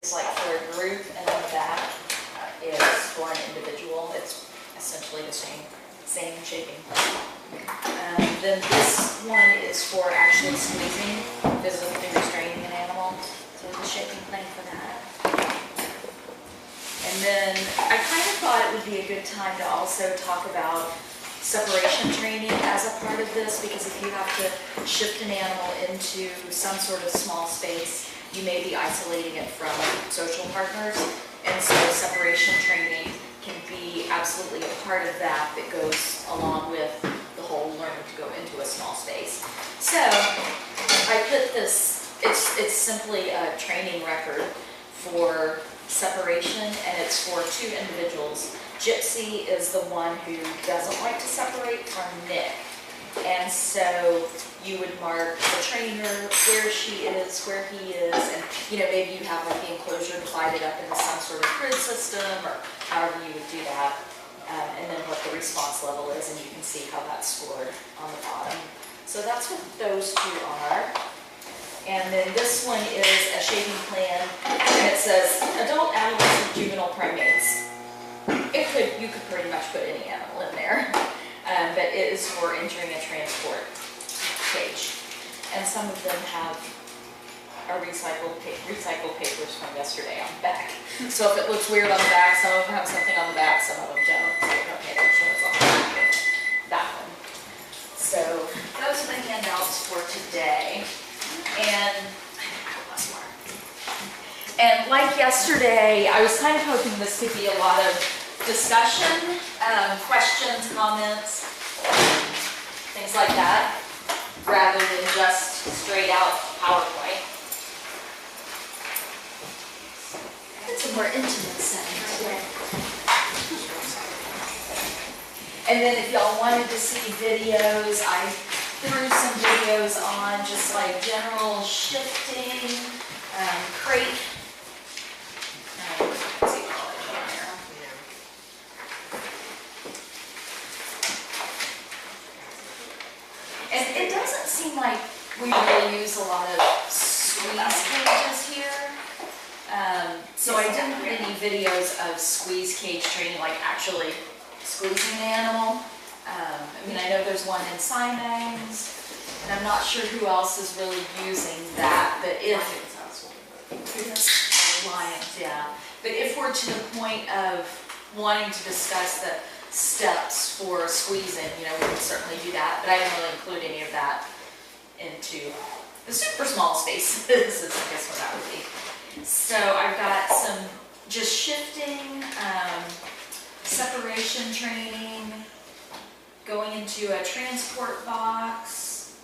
It's like for a group, and then the back is for an individual. It's essentially the same shaping plan. Then this one is for actually squeezing, physically restraining an animal. So the shaping plan for that. And then I kind of thought it would be a good time to also talk about separation training as a part of this, because if you have to shift an animal into some sort of small space, you may be isolating it from social partners, and so separation training can be absolutely a part of that goes along with the whole learning to go into a small space. So I put this, it's simply a training record for separation, and it's for 2 individuals. Gypsy is the one who doesn't like to separate from Nick. And so you would mark the trainer, where she is, where he is, and maybe you have like the enclosure divided up into some sort of grid system, or however you would do that, and then what the response level is, and you can see how that's scored on the bottom. So that's what those 2 are. And then this one is a shaping plan, and it says adult, adolescent, juvenile primates. You could pretty much put any animal in there, but it is for entering a transport cage. And some of them have recycled papers from yesterday on the back. So if it looks weird on the back, some of them have something on the back, some of them don't. So don't pay attention what's on the back of that one. So those are the handouts for today. And like yesterday, I was kind of hoping this could be a lot of discussion, questions, comments, things like that, rather than just straight out PowerPoint. It's a more intimate setting today. And then if y'all wanted to see videos, I threw some videos on just like general shifting, crate. Let's see what I'll put here. And it doesn't seem like we really use a lot of squeeze cages here. So I didn't put any videos of squeeze cage training, like actually squeezing the animal. I know there's one in Simon's, and I'm not sure who else is really using that, but Lions, yeah. But if we're to the point of wanting to discuss the steps for squeezing, we would certainly do that, but I didn't really include any of that into the super small spaces, is I guess what that would be. So I've got some just shifting, separation training, going into a transport box.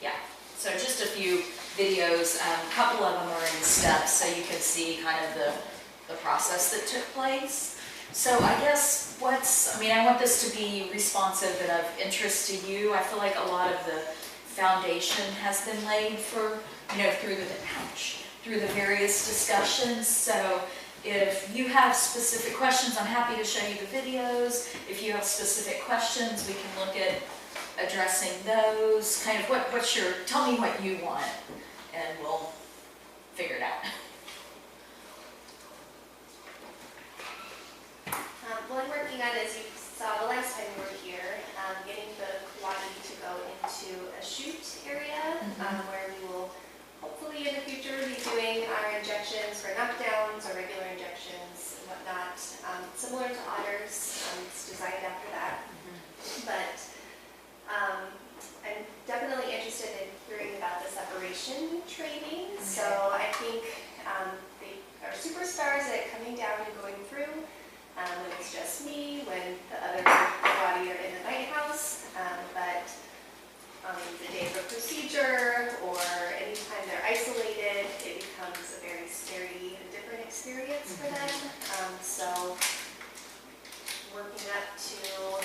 Yeah, so just a few videos. A couple of them are in steps, so you can see kind of the process that took place. So I guess I want this to be responsive and of interest to you. I feel like a lot of the foundation has been laid for, through the various discussions. So if you have specific questions, I'm happy to show you the videos. If you have specific questions, we can look at addressing those. Kind of tell me what you want, and we'll figure it out. What I'm working on, as you saw the last time we were here, getting the Kawadi to go into a shoot area, where we will hopefully in the future be doing our injections for knockdowns or regular injections and whatnot. Similar to otters, it's designed after that. But I'm definitely interested in hearing about the separation training. Okay. So I think they are superstars at coming down and going through. When it's just me, when the other body are in the night house, but the day of a procedure or anytime they're isolated, it becomes a very scary and different experience for them. So working up to,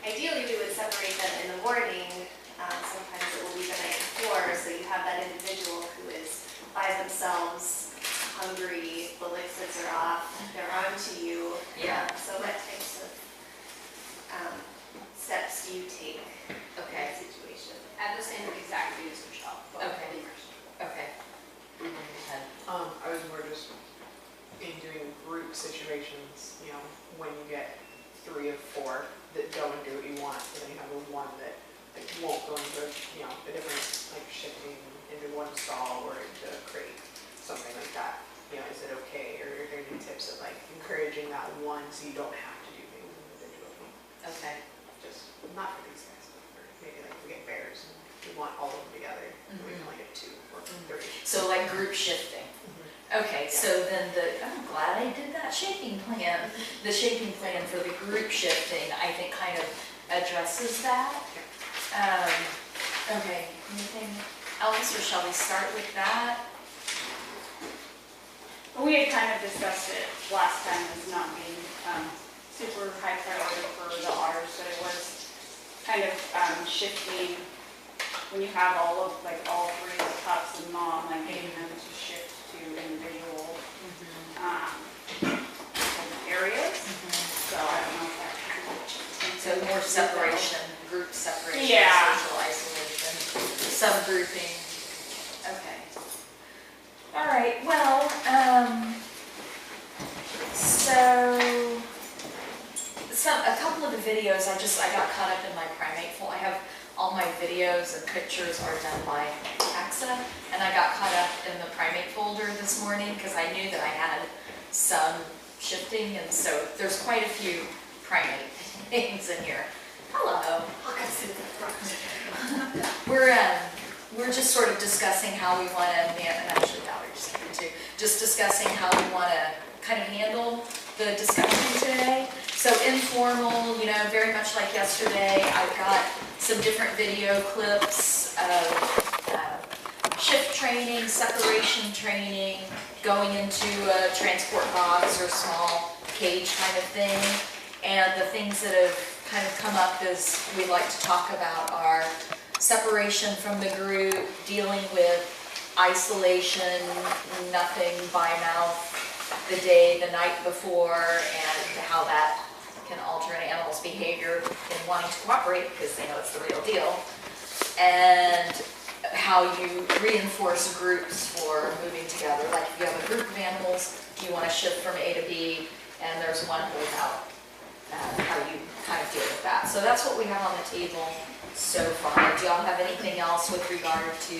ideally we would separate them in the morning. Sometimes it will be the night before, so you have that individual who is by themselves, hungry, the liquids are off, they're on to you. Yeah. So what types of steps do you take in that situation? At the same exact age as Michelle. Okay. Okay. I just in doing group situations, you know, when you get 3 of 4 that go and do what you want, and then you have the one that like, won't go into, you know, a different, like shifting into one stall or into a crate, something like that. You know, is it okay? Or are there any tips of like encouraging that one so you don't have to do things individually? Okay. Just not for these guys, but for maybe like we get bears and we want all of them together, and we can only get 2 or 3. So like group shifting. Okay, so then I'm glad I did that shaping plan. The shaping plan for the group shifting, I think kind of addresses that. Okay, anything else, or shall we start with that? We had kind of discussed it last time as not being super high priority for the otters, but it was kind of shifting when you have all 3 of the pups and mom, like getting them to shift to individual areas. So I don't know if that could be. So more separation, group separation, Yeah. social isolation, subgrouping. Okay. All right, well, a couple of the videos, I got caught up in my primate folder. I have all my videos and pictures are done by AXA, and I got caught up in the primate folder this morning because I knew that I had some shifting, and so there's quite a few primate things in here. Hello. We're just sort of discussing how we want to, and actually Valerie just came in too, just discussing how we want to kind of handle the discussion today. So informal, you know, very much like yesterday, I've got some different video clips of shift training, separation training, going into a transport box or small cage kind of thing. And the things that have kind of come up as we like to talk about are separation from the group, dealing with isolation, nothing by mouth the night before, and how that can alter an animal's behavior in wanting to cooperate because they know it's the real deal, and how you reinforce groups for moving together. Like if you have a group of animals, you want to shift from A to B, and there's one holdout. How you kind of deal with that. So that's what we have on the table so far. Do y'all have anything else with regard to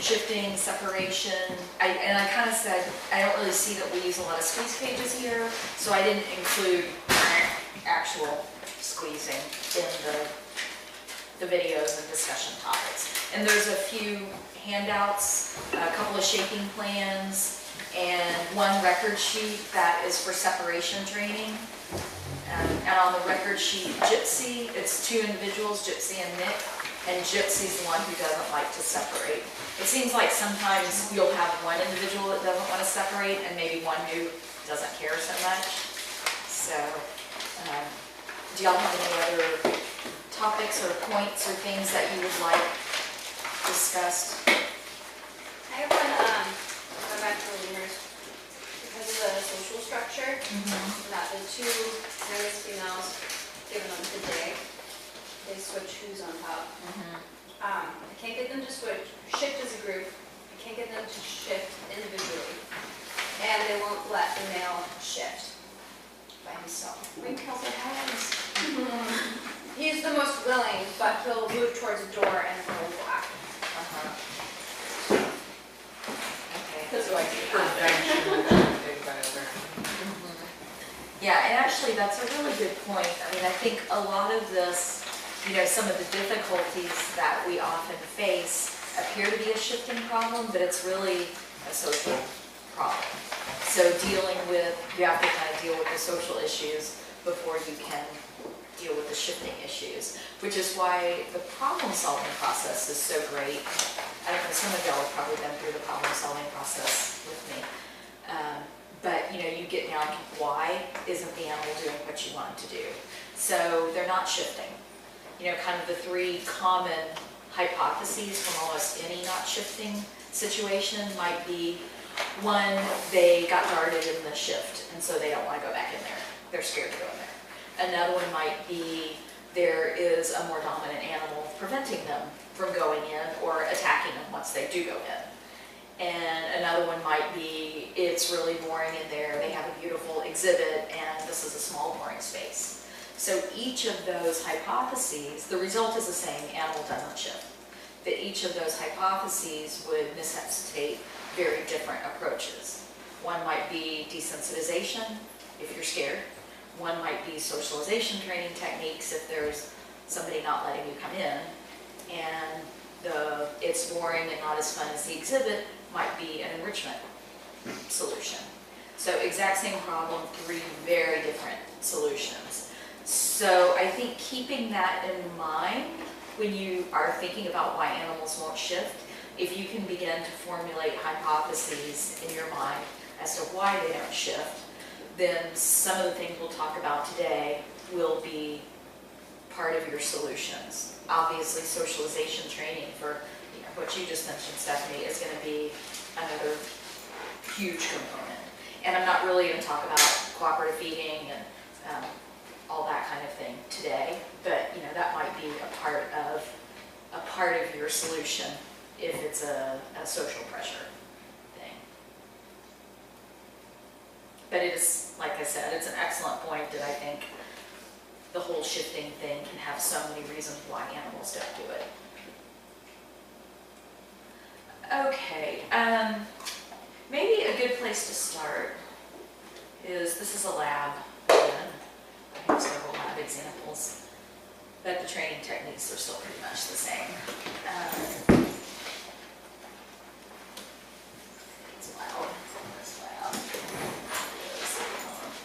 shifting, separation? And I kind of said, I don't really see that we use a lot of squeeze cages here, so I didn't include actual squeezing in the videos and discussion topics. And there's a few handouts, a couple of shaping plans, and one record sheet that is for separation training. And on the record sheet, Gypsy, it's 2 individuals, Gypsy and Nick, and Gypsy's the one who doesn't like to separate. It seems like sometimes you'll have one individual that doesn't want to separate and maybe one who doesn't care so much. So, do y'all have any other topics or points or things that you would like discussed? I have one, going back to the leaders, because of the social structure, that the 2 youngest females, given them the day, they switch who's on top. I can't get them to shift as a group. I can't get them to shift individually. And they won't let the male shift by himself. Wrinkles are hands. He's the most willing, but he'll move towards a door and he'll go after. Okay. That's what I do. Yeah, and actually that's a really good point. I mean, I think a lot of this, you know, some of the difficulties that we often face appear to be a shifting problem, but it's really a social problem. So dealing with, you have to kind of deal with the social issues before you can deal with the shifting issues, which is why the problem-solving process is so great. I don't know, some of y'all have probably been through the problem-solving process with me. But you know, you get down to why isn't the animal doing what you want it to do? So they're not shifting. You know, kind of the 3 common hypotheses from almost any not shifting situation might be, 1, they got darted in the shift, and so they don't want to go back in there. They're scared to go in there. Another one might be, there is a more dominant animal preventing them from going in or attacking them once they do go in. And another one might be, it's really boring in there, they have a beautiful exhibit, and this is a small boring space. So each of those hypotheses, the result is the same, animal doesn't shift. That each of those hypotheses would necessitate very different approaches. One might be desensitization, if you're scared. One might be socialization training techniques, if there's somebody not letting you come in. And it's boring and not as fun as the exhibit might be an enrichment solution. So exact same problem, 3 very different solutions. So I think keeping that in mind when you are thinking about why animals won't shift, if you can begin to formulate hypotheses in your mind as to why they don't shift, then some of the things we'll talk about today will be part of your solutions. Obviously, socialization training for what you just mentioned, Stephanie, is going to be another huge component. And I'm not really going to talk about cooperative feeding and all that kind of thing today, but that might be a part of your solution if it's a social pressure thing. But it is, like I said, it's an excellent point that I think the whole shifting thing can have so many reasons why animals don't do it. Okay, maybe a good place to start is, this is a lab again. I have several lab examples, but the training techniques are still pretty much the same. It's loud. It's loud.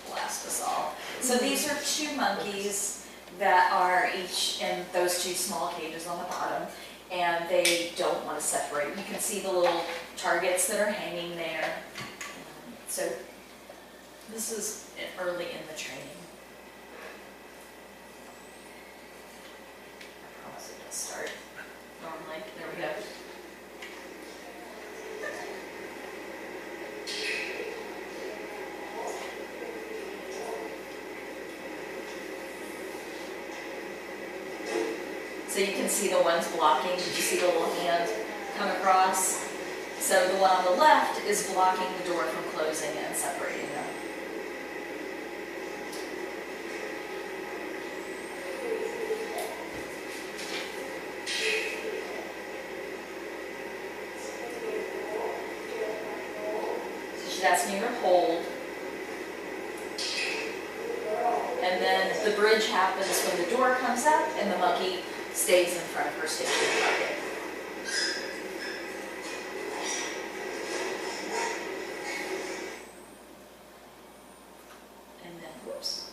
Blast us all. So these are 2 monkeys that are each in those 2 small cages on the bottom, and they don't want to separate. You can see the little targets that are hanging there. So this is early in the training. I promise it does start normally. There we go. So you can see the ones blocking. Did you see the little hand come across? So the one on the left is blocking the door from closing and separating them. So she's asking you to hold. And then the bridge happens when the door comes up and the monkey stays in front of her stationary target. And then, whoops.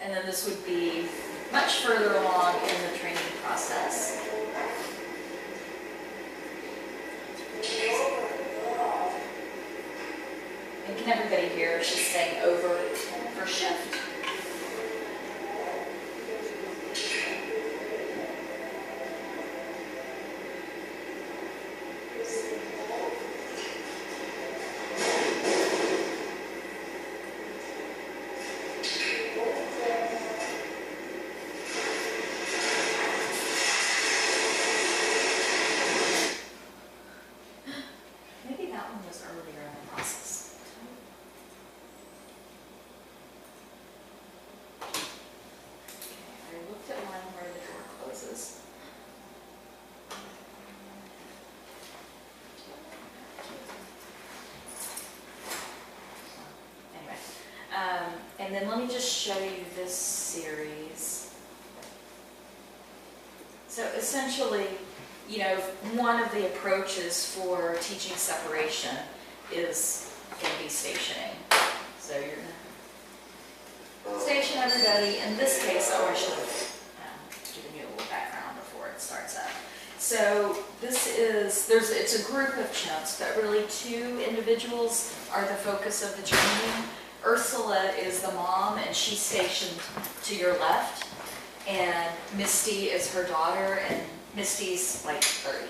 And then this would be much further along in the training process. And can everybody hear she's saying over for shift? Maybe that one was earlier in the process. I looked at one where the door closes. Anyway, and then let me just show you this series. So essentially, one of the approaches for teaching separation is going to be stationing. So you're going to station everybody. In this case, I should have given you a little background before it starts up. So it's a group of chimps, but really 2 individuals are the focus of the training. Ursula is the mom, and she's stationed to your left. And Misty is her daughter, and Misty's like 30.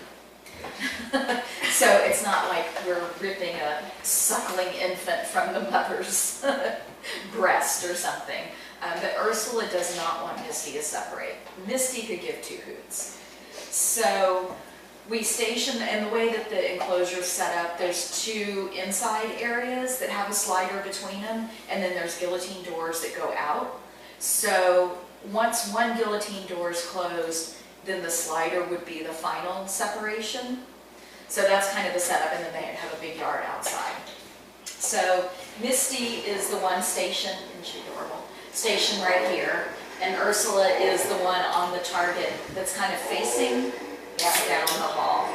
So it's not like we're ripping a suckling infant from the mother's breast or something. But Ursula does not want Misty to separate. Misty could give two hoots. So we station, and the way that the enclosure is set up, there's two inside areas that have a slider between them, and then there's guillotine doors that go out. So once one guillotine door is closed, then the slider would be the final separation. So that's kind of the setup, and then they have a big yard outside. So Misty is the one stationed, isn't she adorable? Stationed right here, and Ursula is the one on the target that's kind of facing down the hall.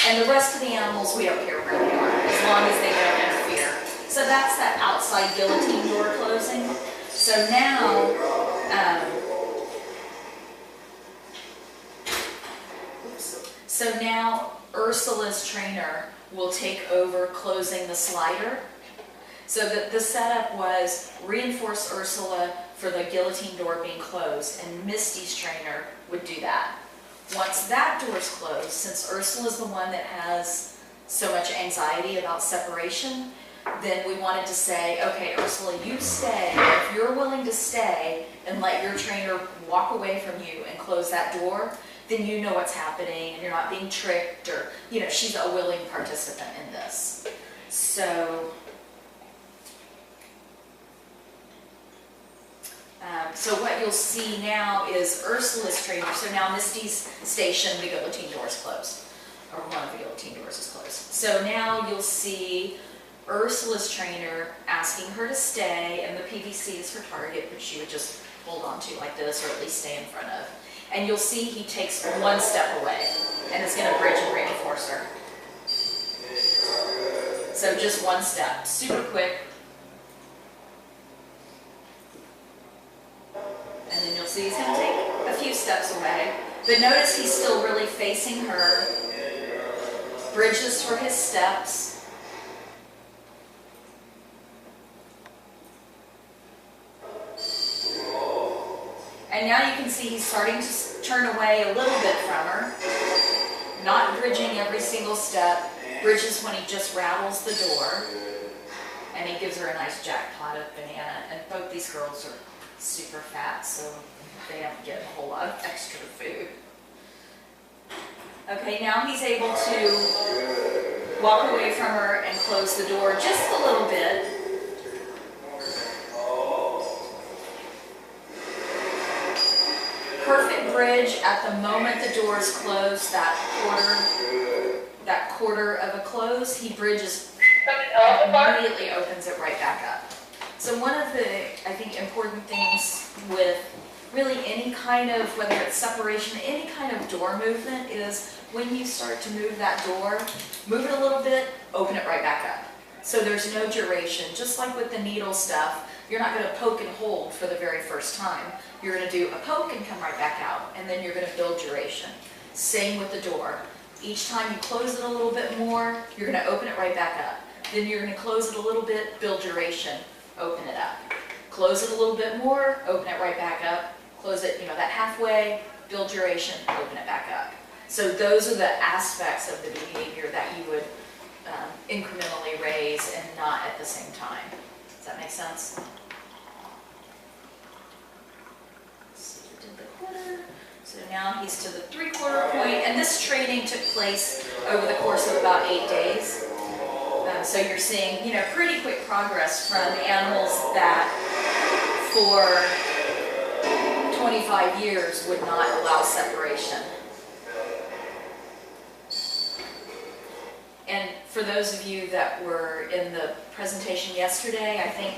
And the rest of the animals, we don't care where they are, as long as they don't interfere. So that's that outside guillotine door closing. So now, Ursula's trainer will take over closing the slider. So the setup was reinforce Ursula for the guillotine door being closed, and Misty's trainer would do that. Once that door's closed, since Ursula's the one that has so much anxiety about separation, then we wanted to say, okay, Ursula, you stay. If you're willing to stay and let your trainer walk away from you and close that door, then you know what's happening and you're not being tricked, or, you know, she's a willing participant in this. So what you'll see now is Ursula's trainer. So now Misty's stationed, the guillotine door is closed, or one of the guillotine doors is closed. So now you'll see Ursula's trainer asking her to stay, and the PVC is her target, which she would just hold on to like this, or at least stay in front of. And you'll see he takes one step away, and it's going to bridge and reinforce her. So just one step, super quick. And then you'll see he's going to take a few steps away. But notice he's still really facing her. Bridges for his steps. And now you can see he's starting to turn away a little bit from her. Not bridging every single step. Bridges when he just rattles the door. And he gives her a nice jackpot of banana. And both these girls are super fat, so they don't get a whole lot of extra food. Okay, now he's able to walk away from her and close the door just a little bit. Perfect bridge at the moment the door is closed, that quarter of a close, he bridges and immediately opens it right back up. So one of the, I think, important things with really any kind of, whether it's separation, any kind of door movement, is when you start to move that door, move it a little bit, open it right back up. So there's no duration. Just like with the needle stuff, you're not going to poke and hold for the very first time. You're going to do a poke and come right back out, and then you're going to build duration. Same with the door. Each time you close it a little bit more, you're going to open it right back up. Then you're going to close it a little bit, build duration. Open it up. Close it a little bit more, open it right back up. Close it, that halfway, build duration, open it back up. So those are the aspects of the behavior that you would incrementally raise and not at the same time. Does that make sense? So we did the quarter. So now he's to the 3/4 point, and this training took place over the course of about 8 days. So you're seeing, pretty quick progress from animals that for 25 years would not allow separation. And for those of you that were in the presentation yesterday, I think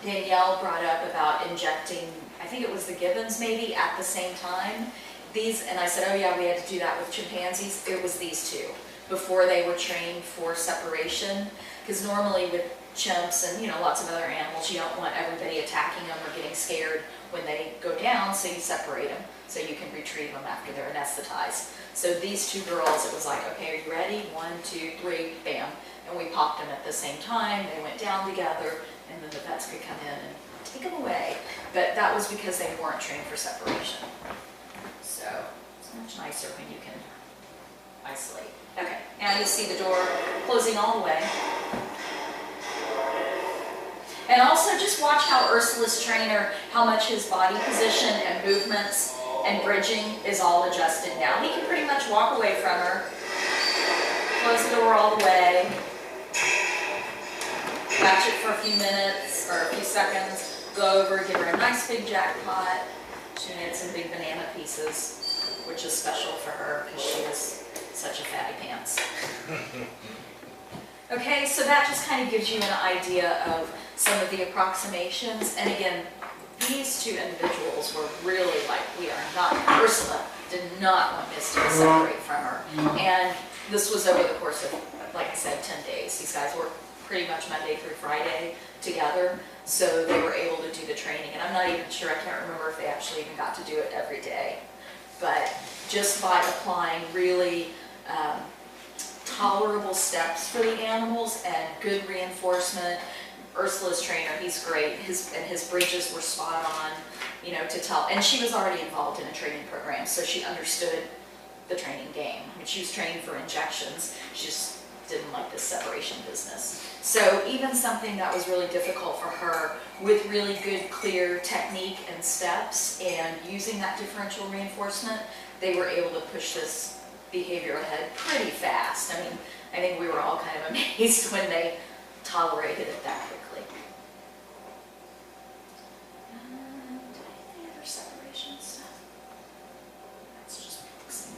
Danielle brought up about injecting, I think it was the gibbons maybe, at the same time. And I said, oh yeah, we had to do that with chimpanzees. It was these two, before they were trained for separation. Because normally with chimps and lots of other animals, you don't want everybody attacking them or getting scared when they go down, so you separate them so you can retrieve them after they're anesthetized. So these two girls, it was like, okay, are you ready? 1, 2, 3, bam. And we popped them at the same time. They went down together, and then the vets could come in and take them away. But that was because they weren't trained for separation. So it's much nicer when you can isolate. Okay, now you see the door closing all the way. And also just watch how Ursula's trainer, how much his body position and movements and bridging is all adjusted now. He can pretty much walk away from her, close the door all the way, watch it for a few minutes or a few seconds, go over, give her a nice big jackpot. She made some big banana pieces, which is special for her because she is such a fatty pants. Okay, so that just kind of gives you an idea of some of the approximations. And again, these two individuals were really like, we are not, Ursula did not want Misty to separate from her. And this was over the course of, like I said, 10 days. These guys worked pretty much Monday through Friday together, so they were able to do the training. And I'm not even sure, I can't remember if they actually even got to do it every day. But just by applying really tolerable steps for the animals and good reinforcement. Ursula's trainer, he's great. His bridges were spot on, you know, to tell. And she was already involved in a training program, so she understood the training game. I mean, she was trained for injections. She just didn't like this separation business. So even something that was really difficult for her, with really good, clear technique and steps, and using that differential reinforcement, they were able to push this behavior ahead pretty fast. I mean, I think we were all kind of amazed when they tolerated it that quickly. And any other separation stuff? That's just fixing.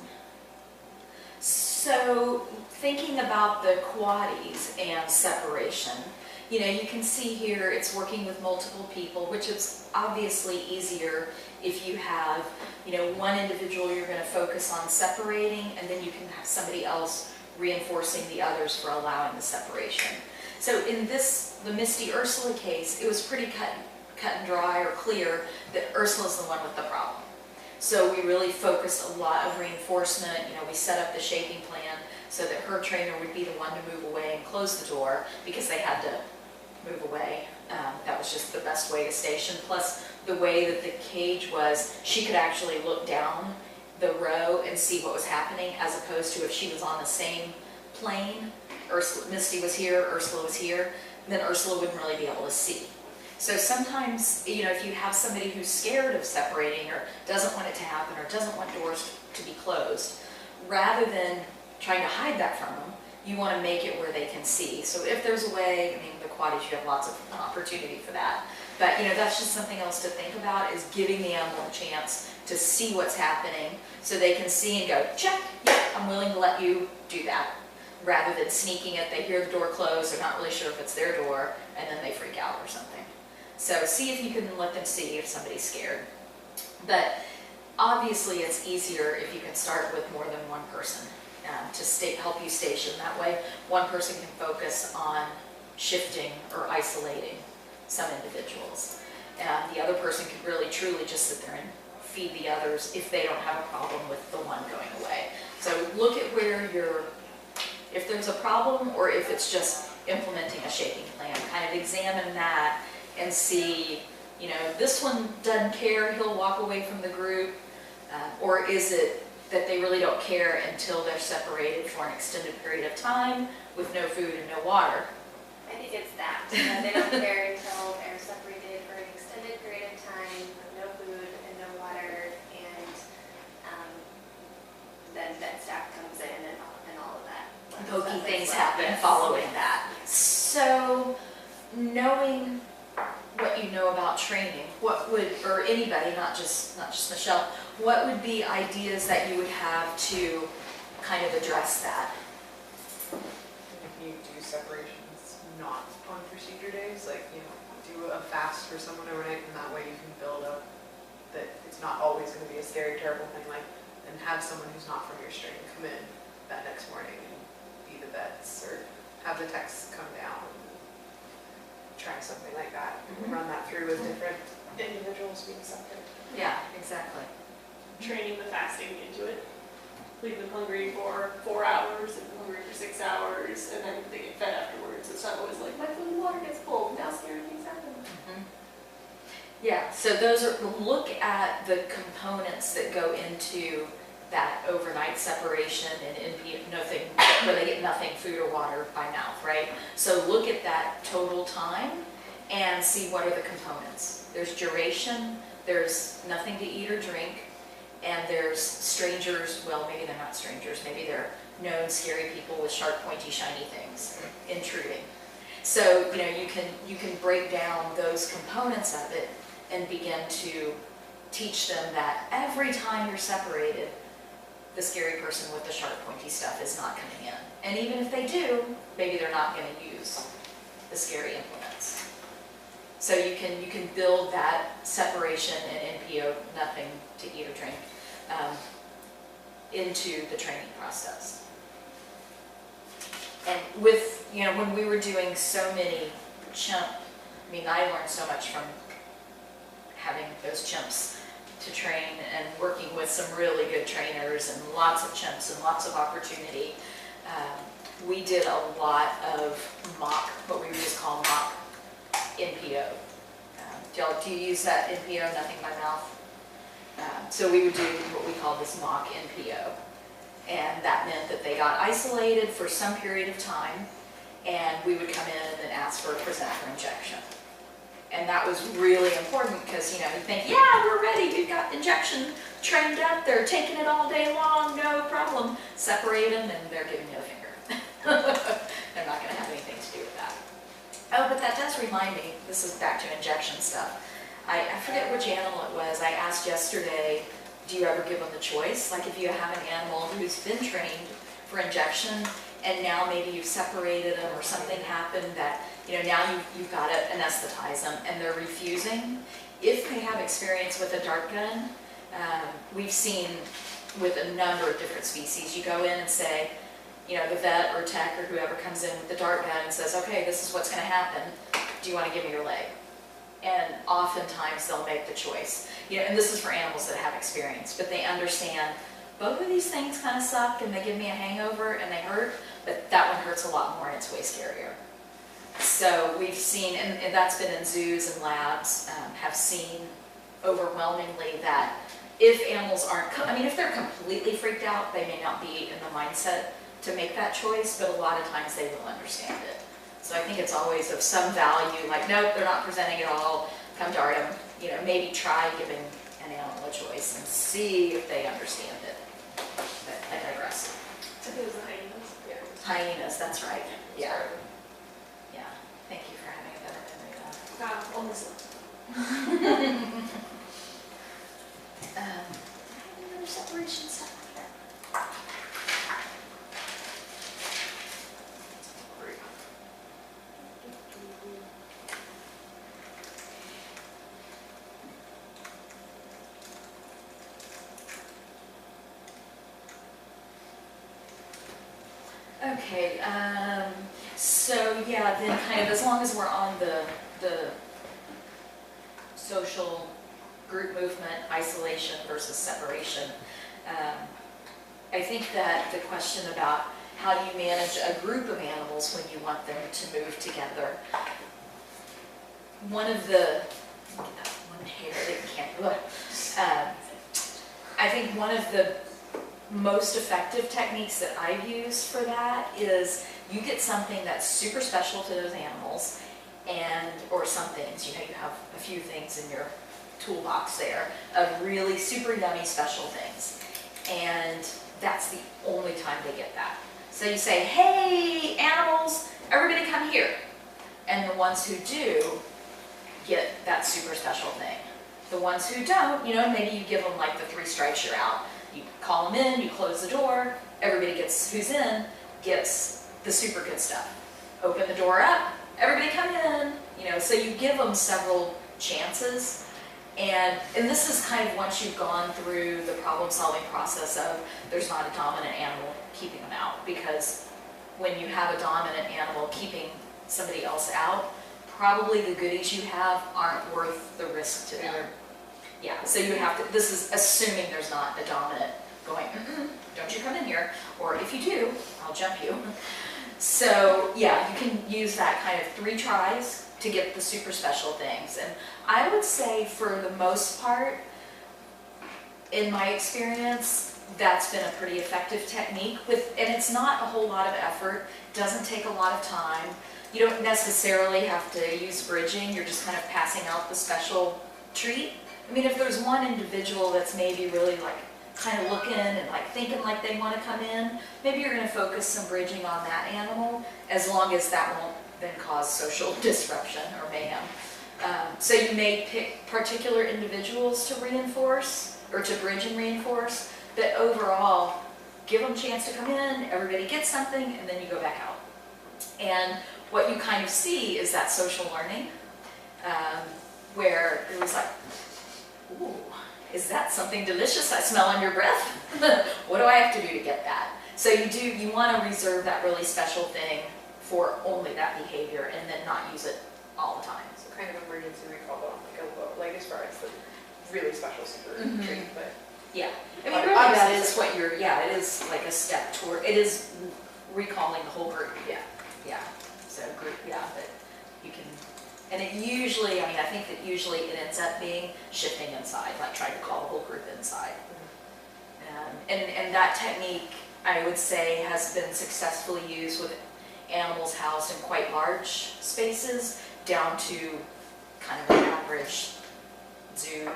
So thinking about the quaddies and separation, you know, you can see here it's working with multiple people, which is obviously easier if you have, you know, one individual you're going to focus on separating, and then you can have somebody else reinforcing the others for allowing the separation. So in this, the Misty Ursula case, it was pretty cut and dry or clear that Ursula's the one with the problem. So we really focused a lot of reinforcement. You know, we set up the shaping plan so that her trainer would be the one to move away and close the door because they had to move away. That was just the best way to station. Plus the way that the cage was, she could actually look down the row and see what was happening, as opposed to if she was on the same plane, Misty was here, Ursula was here, then Ursula wouldn't really be able to see. So sometimes, you know, if you have somebody who's scared of separating or doesn't want it to happen or doesn't want doors to be closed, rather than trying to hide that from them, you want to make it where they can see. So if there's a way, I mean, the quaddies, you have lots of opportunity for that. But, you know, that's just something else to think about, is giving the animal a chance to see what's happening so they can see and go, check, yep, I'm willing to let you do that. Rather than sneaking it, they hear the door close, they're not really sure if it's their door, and then they freak out or something. So see if you can let them see if somebody's scared. But obviously it's easier if you can start with more than one person to help you station. That way one person can focus on shifting or isolating some individuals. The other person could really truly just sit there and feed the others if they don't have a problem with the one going away. So look at where if there's a problem or if it's just implementing a shaping plan, kind of examine that and see, you know, this one doesn't care, he'll walk away from the group, or is it that they really don't care until they're separated for an extended period of time with no food and no water? I think it's that. They don't care until they're separated for an extended period of time with no food and no water, and then vet staff comes in and all of that. Pokey things happen following that. So knowing what you know about training, what would, or anybody, not just Michelle, what would be ideas that you would have to kind of address that? If you do separations not on procedure days, like, you know, do a fast for someone overnight, and that way you can build up that it's not always going to be a scary, terrible thing, like, and have someone who's not from your strain come in that next morning and be the vets, or have the techs come down. Try something like that. Run that through with different individuals being separate. Yeah, exactly. Training the fasting into it. Leave them hungry for 4 hours and hungry for 6 hours, and then they get fed afterwards. It's not always like, my food and water gets cold, now scary things happen. Yeah, so those are, look at the components that go into that overnight separation and nothing, where they get nothing, food or water by mouth, right? So look at that total time and see what are the components. There's duration, there's nothing to eat or drink, and there's strangers, well, maybe they're not strangers, maybe they're known scary people with sharp, pointy, shiny things intruding. So, you know, you can break down those components of it and begin to teach them that every time you're separated, the scary person with the sharp, pointy stuff is not coming in. And even if they do, maybe they're not going to use the scary implements. So you can build that separation and NPO, nothing to eat or drink, into the training process. And with, you know, when we were doing so many chimp, I mean, I learned so much from having those chimps to train and working with some really good trainers and lots of chimps and lots of opportunity. We did a lot of mock, what we would just call mock NPO. Do you use that NPO, nothing by mouth? So we would do what we call this mock NPO. And that meant that they got isolated for some period of time, and we would come in and ask for a present for injection. And that was really important because, you know, you think, yeah, we're ready, we've got injection trained up, they're taking it all day long, no problem. Separate them and they're giving you a finger. They're not going to have anything to do with that. Oh, but that does remind me, this is back to injection stuff. I forget which animal it was. I asked yesterday, do you ever give them the choice? Like if you have an animal who's been trained for injection and now maybe you've separated them or something happened that, you know, now you've got to anesthetize them and they're refusing. If they have experience with a dart gun, we've seen with a number of different species, you go in and say, you know, the vet or tech or whoever comes in with the dart gun and says, okay, this is what's going to happen. Do you want to give me your leg? And oftentimes they'll make the choice. You know, and this is for animals that have experience, but they understand both of these things kind of suck and they give me a hangover and they hurt, but that one hurts a lot more and it's way scarier. So we've seen, and that's been in zoos and labs, have seen overwhelmingly that if animals aren't, I mean, if they're completely freaked out, they may not be in the mindset to make that choice, but a lot of times they will understand it. So I think it's always of some value, like, nope, they're not presenting at all, come dart them. You know, maybe try giving an animal a choice and see if they understand it. But I digress. I think it was the hyenas. Yeah. Hyenas, that's right. Yeah. Yeah. Thank you for having a better memory of that. Almost. I have another separation stuff here. Okay, so yeah, then kind of as long as we're on the social group movement, isolation versus separation, I think that the question about how do you manage a group of animals when you want them to move together, one of the, one hair that can't, look, I think one of the most effective techniques that I've used for that is you get something that's super special to those animals and, or some things, you know, you have a few things in your toolbox there of really super yummy special things. And that's the only time they get that. So you say, hey, animals, everybody come here. And the ones who do get that super special thing. The ones who don't, you know, maybe you give them like the 3 strikes, you're out. You call them in, you close the door, everybody gets, who's in, gets the super good stuff. Open the door up, everybody come in, you know, so you give them several chances. And this is kind of once you've gone through the problem-solving process of there's not a dominant animal keeping them out, because when you have a dominant animal keeping somebody else out, probably the goodies you have aren't worth the risk to them. Yeah, so you have to, this is assuming there's not a dominant going, don't you come in here, or if you do, I'll jump you. So yeah, you can use that kind of 3 tries to get the super special things. And I would say for the most part, in my experience, that's been a pretty effective technique and it's not a whole lot of effort, doesn't take a lot of time. You don't necessarily have to use bridging, you're just kind of passing out the special treat. I mean, if there's one individual that's maybe really like kind of looking and like thinking like they want to come in, maybe you're going to focus some bridging on that animal, as long as that won't then cause social disruption or mayhem. So you may pick particular individuals to reinforce or to bridge and reinforce, but overall, give them a chance to come in, everybody gets something, and then you go back out. And what you kind of see is that social learning, where it was like, ooh, is that something delicious I smell on your breath? What do I have to do to get that? So you want to reserve that really special thing for only that behavior and then not use it all the time. So kind of emergency recall, but on like a low, like as far as the really special super treat, but. Yeah, I mean, really that is what it is like a step toward, it is recalling the whole group. Yeah. Yeah, so group, but you can, and it usually, I mean, I think that usually it ends up being shifting inside, like trying to call the whole group inside. And that technique, I would say, has been successfully used with animals housed in quite large spaces, down to kind of an average zoo,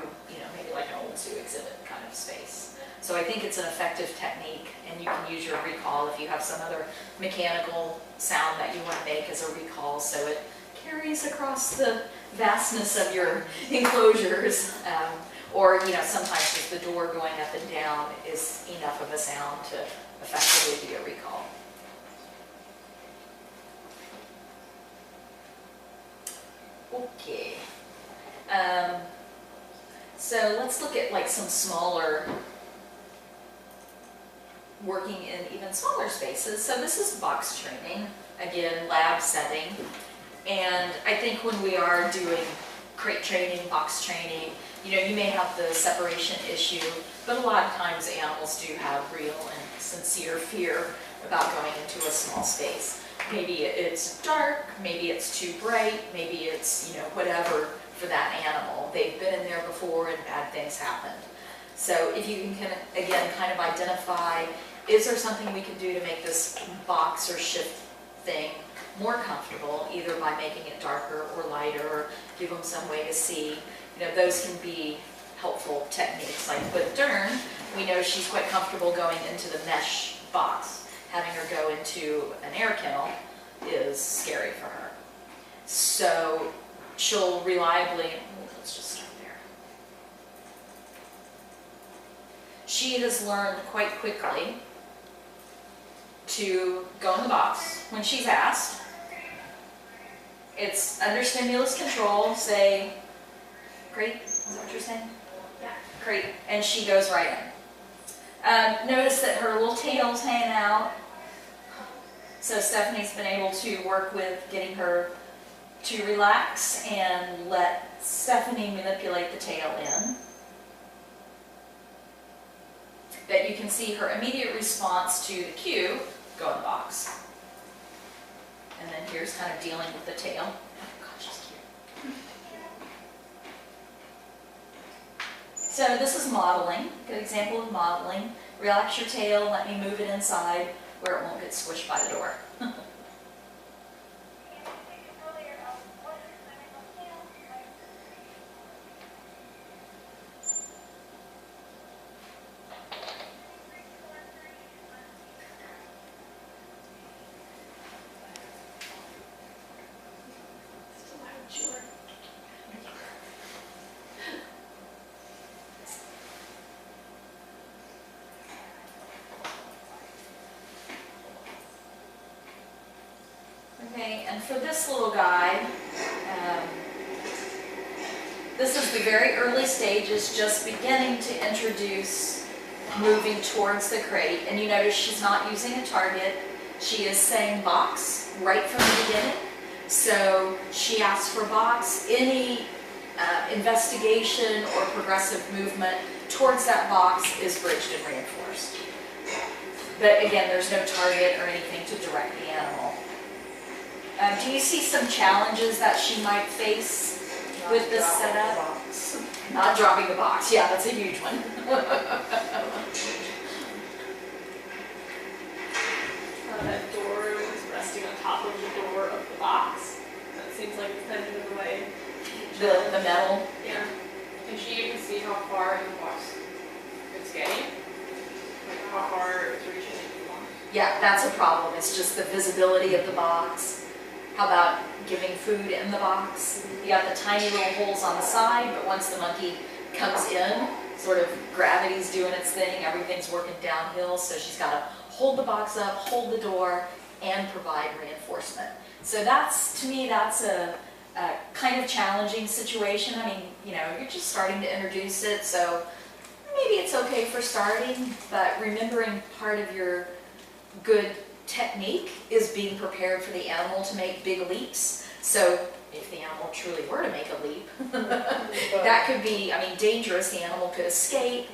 maybe like an old zoo exhibit kind of space. So I think it's an effective technique, and you can use your recall if you have some other mechanical sound that you want to make as a recall, so it carries across the vastness of your enclosures. Or sometimes just the door going up and down is enough of a sound to effectively be a recall. Okay. So let's look at like some smaller, working in even smaller spaces. So this is box training, again, lab setting. And I think when we are doing crate training, box training, you may have the separation issue, but a lot of times animals do have real and sincere fear about going into a small space. Maybe it's dark, maybe it's too bright, maybe it's, whatever for that animal. They've been in there before and bad things happened. So if you can, again, kind of identify, is there something we can do to make this box or shift thing more comfortable, either by making it darker or lighter, or give them some way to see. Those can be helpful techniques. Like with Dern, we know she's quite comfortable going into the mesh box. Having her go into an air kennel is scary for her. So she'll reliably, let's just start there. She has learned quite quickly to go in the box when she's asked. It's under stimulus control, say, crate, is that what you're saying? Yeah. Crate, and she goes right in. Notice that her little tail's hanging out. So Stephanie's been able to work with getting her to relax and let Stephanie manipulate the tail in. But you can see her immediate response to the cue, go in the box. And then here's kind of dealing with the tail. Oh gosh, she's cute. So this is modeling, good example of modeling. Relax your tail, let me move it inside where it won't get squished by the door. Okay, and for this little guy, this is the very early stages, just beginning to introduce moving towards the crate. And you notice she's not using a target. She is saying box right from the beginning. So she asks for box. Any investigation or progressive movement towards that box is bridged and reinforced. But again, there's no target or anything to direct the animal. Do you see some challenges that she might face with this setup? Not dropping the box. Yeah, that's a huge one. that door is resting on top of the door of the box. That seems like it's kind of in the way. The metal. Yeah. Can she even see how far in the box it's getting? Like how far it's reaching into the box? Yeah, that's a problem. It's just the visibility of the box. How about giving food in the box? You got the tiny little holes on the side, but once the monkey comes in, sort of gravity's doing its thing, everything's working downhill, so she's got to hold the box up, hold the door, and provide reinforcement. So that's, to me, that's a kind of challenging situation. I mean, you know, you're just starting to introduce it, so maybe it's okay for starting, but remembering part of your good technique is being prepared for the animal to make big leaps. So if the animal truly were to make a leap, that could be, I mean, dangerous. The animal could escape,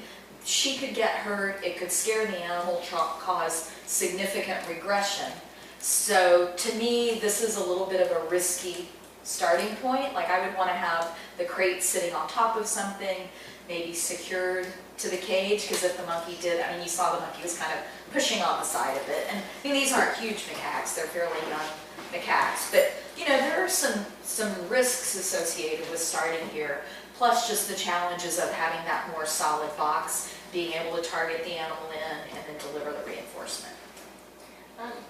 she could get hurt, it could scare the animal, cause significant regression. So to me, this is a little bit of a risky starting point. Like, I would want to have the crate sitting on top of something, maybe secured to the cage, because if the monkey did, I mean, you saw the monkey was kind of pushing on the side of it. And I mean, these aren't huge macaques, they're fairly young macaques, but you know, there are some risks associated with starting here, plus just the challenges of having that more solid box, being able to target the animal in and then deliver the reinforcement.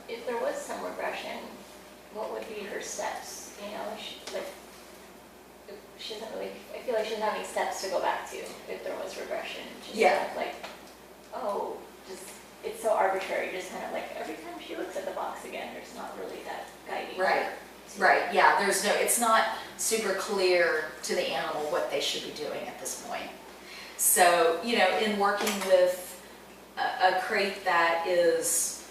If there was some regression, what would be her steps? You know, she doesn't really, I feel like she doesn't have any steps to go back to if there was regression. Just Yeah. kind of like, oh, just, it's so arbitrary, just kind of like every time she looks at the box again, there's not really that guiding. Right. Right, yeah, there's no, it's not super clear to the animal what they should be doing at this point. So, you know, in working with a crate that is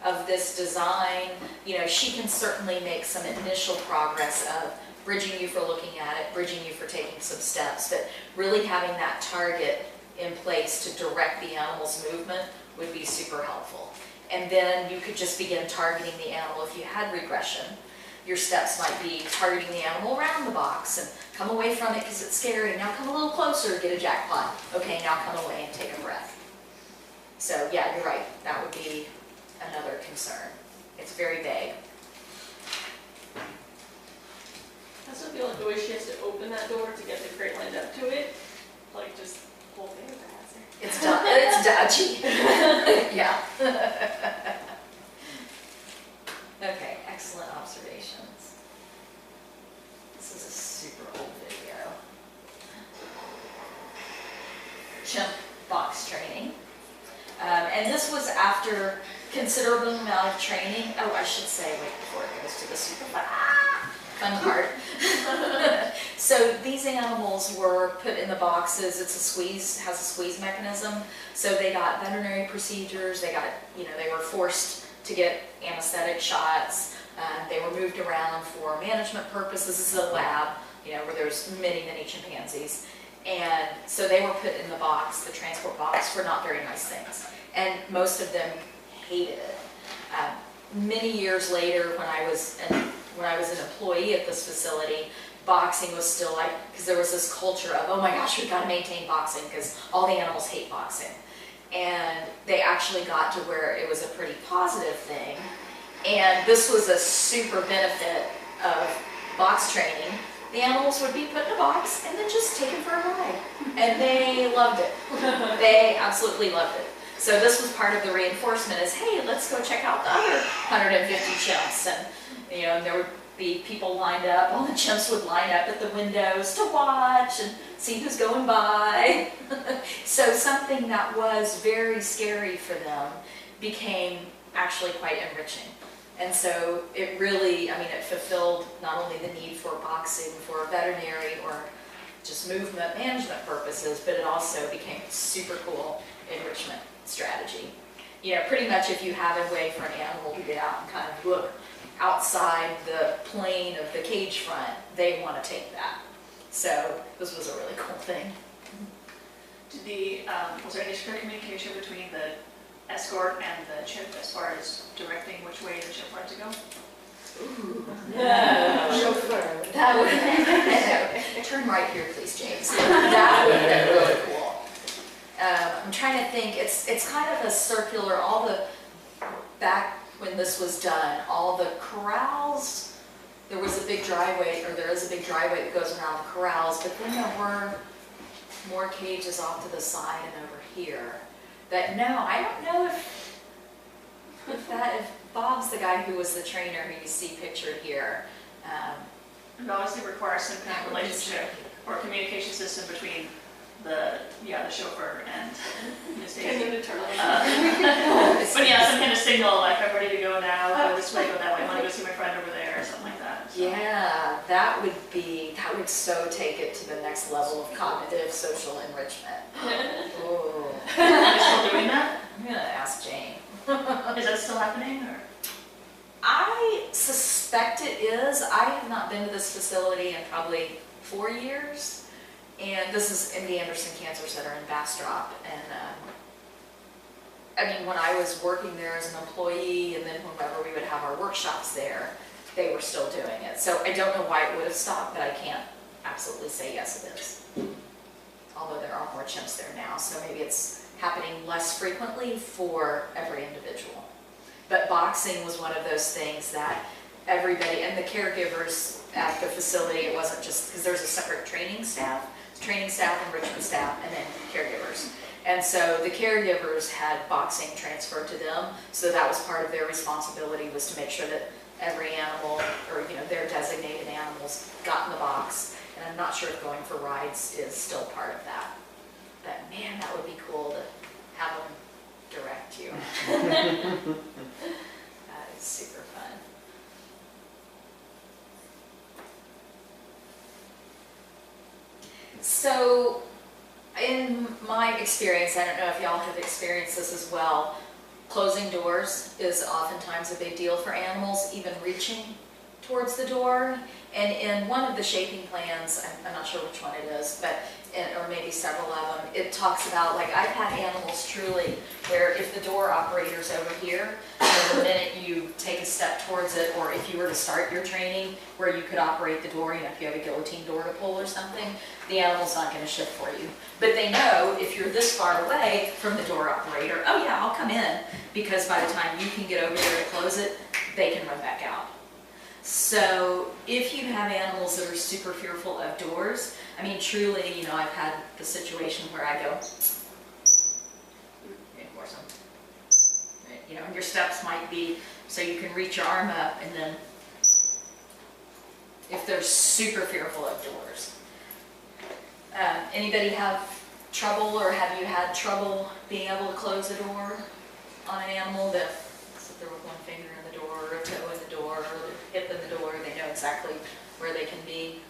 of this design, you know, she can certainly make some initial progress of bridging you for looking at it, bridging you for taking some steps, but really having that target in place to direct the animal's movement would be super helpful. And then you could just begin targeting the animal if you had regression. Your steps might be targeting the animal around the box and come away from it because it's scary. Now come a little closer, get a jackpot. Okay, now come away and take a breath. So yeah, you're right. That would be another concern. It's very vague. I still feel like the way she has to open that door to get the crate lined up to it, like just whole thing is a hazard. It's dodgy. Yeah. Okay, excellent observations. This is a super old video. Chimp box training. And this was after considerable amount of training. Oh, I should say, wait, before it goes to the super fun part. So these animals were put in the boxes. It's a squeeze, has a squeeze mechanism. So they got veterinary procedures. They got, you know, they were forced to get anesthetic shots. They were moved around for management purposes. This is a lab, you know, where there's many, many chimpanzees. And so they were put in the box, the transport box, for not very nice things. And most of them hated it. Many years later, when I was an employee at this facility, boxing was still like, because there was this culture of, oh my gosh, we've got to maintain boxing because all the animals hate boxing. And they actually got to where it was a pretty positive thing. And this was a super benefit of box training. The animals would be put in a box and then just taken for a ride. And they loved it. They absolutely loved it. So this was part of the reinforcement is, hey, let's go check out the other 150 chimps. And, you know, there would be people lined up. All the chimps would line up at the windows to watch and see who's going by. So something that was very scary for them became actually quite enriching. And so it really, I mean, it fulfilled not only the need for boxing for veterinary or just movement management purposes, but it also became a super cool enrichment strategy. You know, pretty much if you have a way for an animal to get out and kind of look outside the plane of the cage front, they want to take that. So this was a really cool thing. Was there any direct communication between the escort and the chimp as far as directing which way the chimp wanted to go? Ooh, no. Chauffeur. That would have been, turn right here, please, James. That would have been really cool. I'm trying to think, it's kind of a circular, all the back when this was done, all the corrals, there was a big driveway, or there is a big driveway that goes around the corrals, but then there were more cages off to the side and over here. That, no, I don't know if Bob's the guy who was the trainer who you see pictured here. It obviously requires some kind of relationship or communication system between the chauffeur and Miss Can Daisy. you turn on? But yeah, some kind of signal, like I'm ready to go now, go this way, go that way, I wanna go see my friend over there, or something like that. So. Yeah, that would so take it to the next level of cognitive social enrichment. Ooh. Are you still doing that? I'm gonna ask Jane. Is that still happening, or? I suspect it is. I have not been to this facility in probably 4 years. And this is MD Anderson Cancer Center in Bastrop. And I mean, when I was working there as an employee, and then whenever we would have our workshops there, they were still doing it. So I don't know why it would have stopped, but I can't absolutely say yes it is. Although there are more chimps there now, so maybe it's happening less frequently for every individual. But boxing was one of those things that everybody, and the caregivers at the facility, it wasn't just, because there's a separate training staff, enrichment staff, and then caregivers. And so the caregivers had boxing transferred to them, so that was part of their responsibility, was to make sure that every animal, or their designated animals, got in the box. And I'm not sure if going for rides is still part of that. But man, that would be cool to have them direct you. That is super fun. So, in my experience, I don't know if y'all have experienced this as well, closing doors is oftentimes a big deal for animals, even reaching towards the door. And in one of the shaping plans, I'm not sure which one it is, but or maybe several of them, it talks about, like, I've had animals truly where if the door operator's over here, so the minute you take a step towards it, or if you were to start your training where you could operate the door, if you have a guillotine door to pull or something, the animal's not going to shift for you. But they know if you're this far away from the door operator, oh yeah, I'll come in, because by the time you can get over there to close it, they can run back out. So if you have animals that are super fearful of doors, I mean, truly, I've had the situation where I go, reinforce them. And your steps might be so you can reach your arm up, and then if they're super fearful of doors. Anybody have trouble, or have you had trouble being able to close a door on an animal that sit there with one finger in the door, or a toe in the door, or a hip in the door, they know exactly where they can be?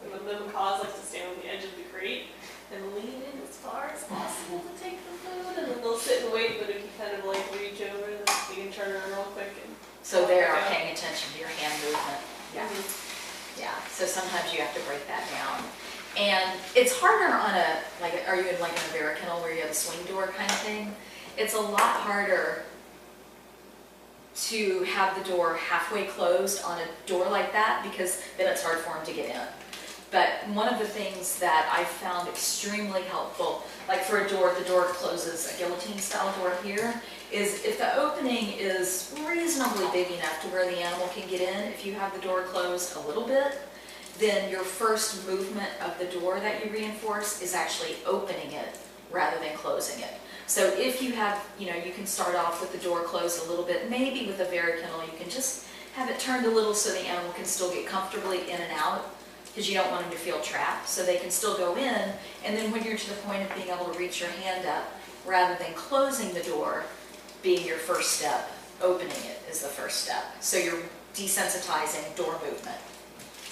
And the macaws like to stand on the edge of the crate and lean in as far as possible to take the food, and then they'll sit and wait, but if you kind of like reach over, then you can turn around real quick. And So they are paying attention to your hand movement. Yeah. Mhm. Yeah, so sometimes you have to break that down. And it's harder on are you in like an Americanal where you have a swing door kind of thing? It's a lot harder to have the door halfway closed on a door like that, because then it's hard for them to get in. But one of the things that I found extremely helpful, like for a door, the door closes, a guillotine style door here, is if the opening is reasonably big enough to where the animal can get in, if you have the door closed a little bit, then your first movement of the door that you reinforce is actually opening it rather than closing it. So if you have, you can start off with the door closed a little bit, maybe with a Varikennel, you can just have it turned a little so the animal can still get comfortably in and out, because you don't want them to feel trapped, so they can still go in. And then when you're to the point of being able to reach your hand up, rather than closing the door being your first step, opening it is the first step. So you're desensitizing door movement.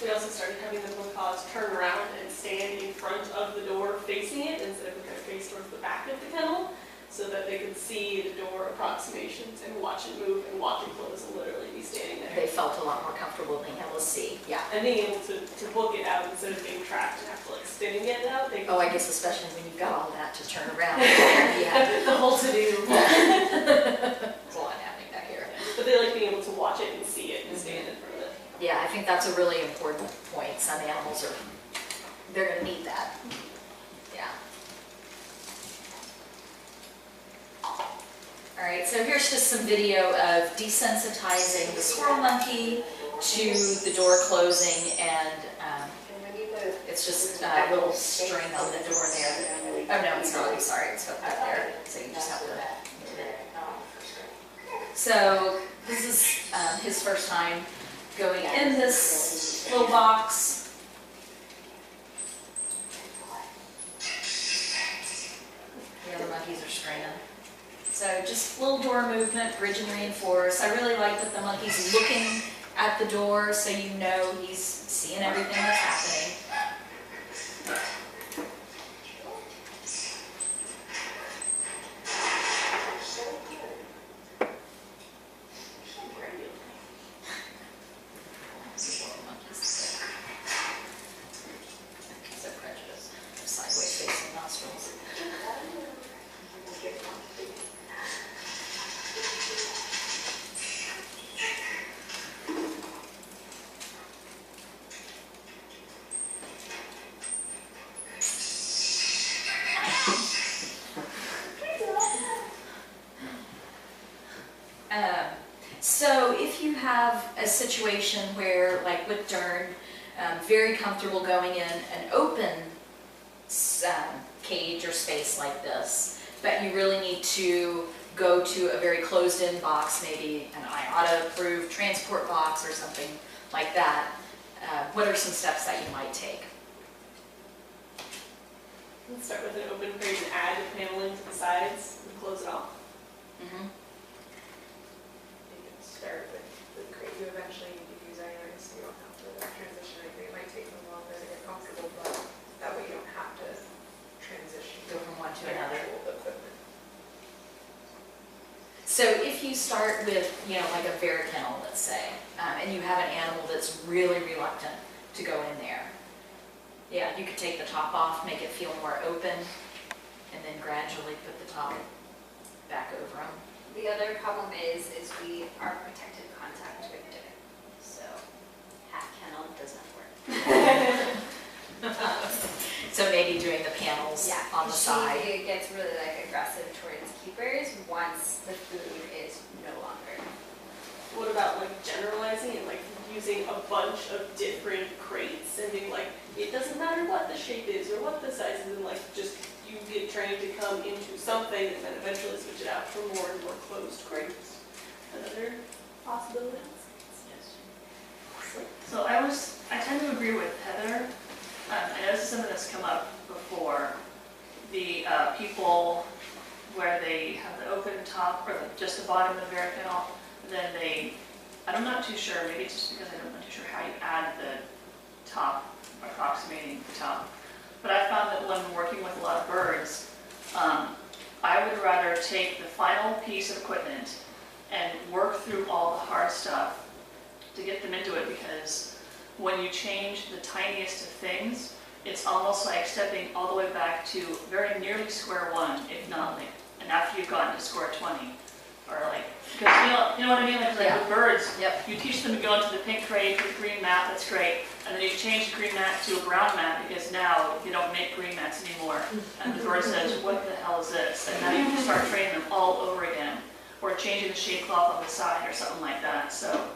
We also started having the macaws turn around and stand in front of the door facing it instead of with their face towards the back of the kennel, so that they could see the door approximations and watch it move and watch it close and literally be standing there. They felt a lot more comfortable being able to see, yeah. And being able to book it out instead of being trapped and have to like spin and get it out. Oh, I guess especially when you've got all that to turn around. Yeah. the whole to-do. There's a lot happening back here. But they like being able to watch it and see it and stand in front of it. Yeah, I think that's a really important point. Some animals they're going to need that. Yeah. right, so here's just some video of desensitizing the squirrel monkey to the door closing, and it's just a little string on the door there. Oh, no, it's not, I'm sorry, it's hooked up there, so you just have to move it. So this is his first time going in this little box. The other monkeys are screaming. So just little door movement, bridge and reinforce. I really like that the monkey's looking at the door so you know he's seeing everything that's happening. So prejudiced. Sideways facing nostrils. So if you have a situation where, like with Dern, very comfortable going in an open cage or space like this, but you really need to go to a very closed-in box, maybe an IATA-approved transport box or something like that, what are some steps that you might take? Let's start with an open crate and add the paneling to the sides and close it off. Mm-hmm. You can start with the crate you eventually need to use anyways, so you don't have to transition anything. It might take them longer to get comfortable, but that way you don't have to transition. Go from one to your another. actual equipment. So if you start with, you know, like a bear kennel, let's say, and you have an animal that's really reluctant to go in there, yeah, you could take the top off, make it feel more open, and then gradually put the top back over them. The other problem is we are protected contact with Dern, so half kennel does not work. So maybe doing the panels on the side. She gets really like aggressive towards keepers once the food is no longer. What about like generalizing and like using a bunch of different crates and being like, it doesn't matter what the shape is or what the size is, and like just you get trained to come into something and then eventually switch it out for more and more closed crates. Another possibility. So I tend to agree with Heather. I noticed some of this come up before. The people where they have the open top or just the bottom of the bear kennel, then I'm not too sure, maybe it's just because I'm not too sure how you add the top, approximating the top. But I found that when working with a lot of birds, I would rather take the final piece of equipment and work through all the hard stuff to get them into it, because when you change the tiniest of things, it's almost like stepping all the way back to very nearly square one, if not like, and after you've gotten to square 20, or like, because you know what I mean? Like with birds, Yep. you teach them to go into the pink crate with green mat, that's great, and then you change the green mat to a brown mat because now you don't make green mats anymore, and the bird says, what the hell is this? And now you can start training them all over again, or changing the shade cloth on the side or something like that. So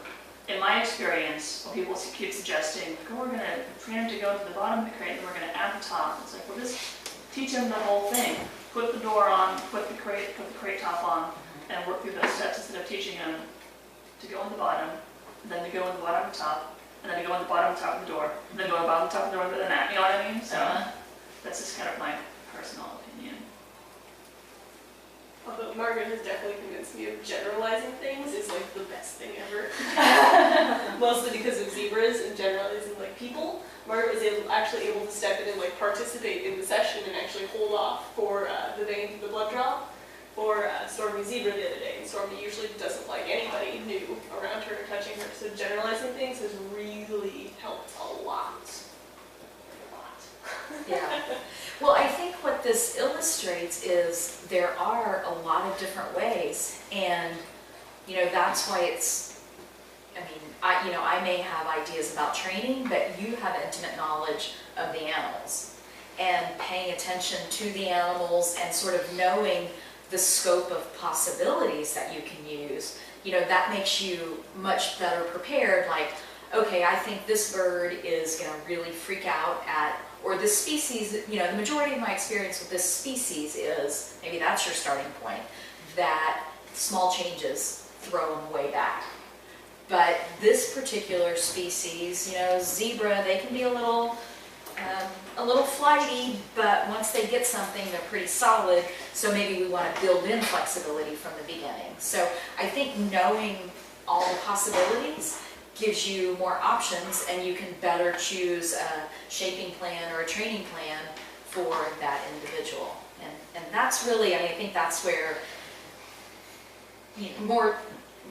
in my experience, when people keep suggesting, like, oh, we're going to train them to go to the bottom of the crate and we're going to add the top, it's like, well, just teach them the whole thing. Put the door on, put the crate top on, and work through those steps instead of teaching them to go on the bottom, then to go on the bottom and top, and then to go on the bottom and top of the door, and then go on the bottom and top of the door, and then that, you know what I mean? So that's just kind of my personal opinion. Although Margaret has definitely convinced me of generalizing things is like the best thing ever. Mostly because of zebras and generalizing like people. Margaret was actually able to step in and like participate in the session and actually hold off for the blood draw for Stormy Zebra the other day. And Stormy usually doesn't like anybody new around her or touching her. So generalizing things has really helped a lot. Yeah. Well, I think what this illustrates is there are a lot of different ways, and you know that's why it's. I mean, I may have ideas about training, but you have intimate knowledge of the animals, and paying attention to the animals and sort of knowing the scope of possibilities that you can use, that makes you much better prepared. Like, okay, I think this bird is going to really freak out at, or this species, the majority of my experience with this species is, maybe that's your starting point, that small changes throw them way back. But this particular species, zebra, they can be a little flighty, but once they get something, they're pretty solid. So maybe we want to build in flexibility from the beginning. So I think knowing all the possibilities gives you more options, and you can better choose a shaping plan or a training plan for that individual. And that's really, I think that's where more,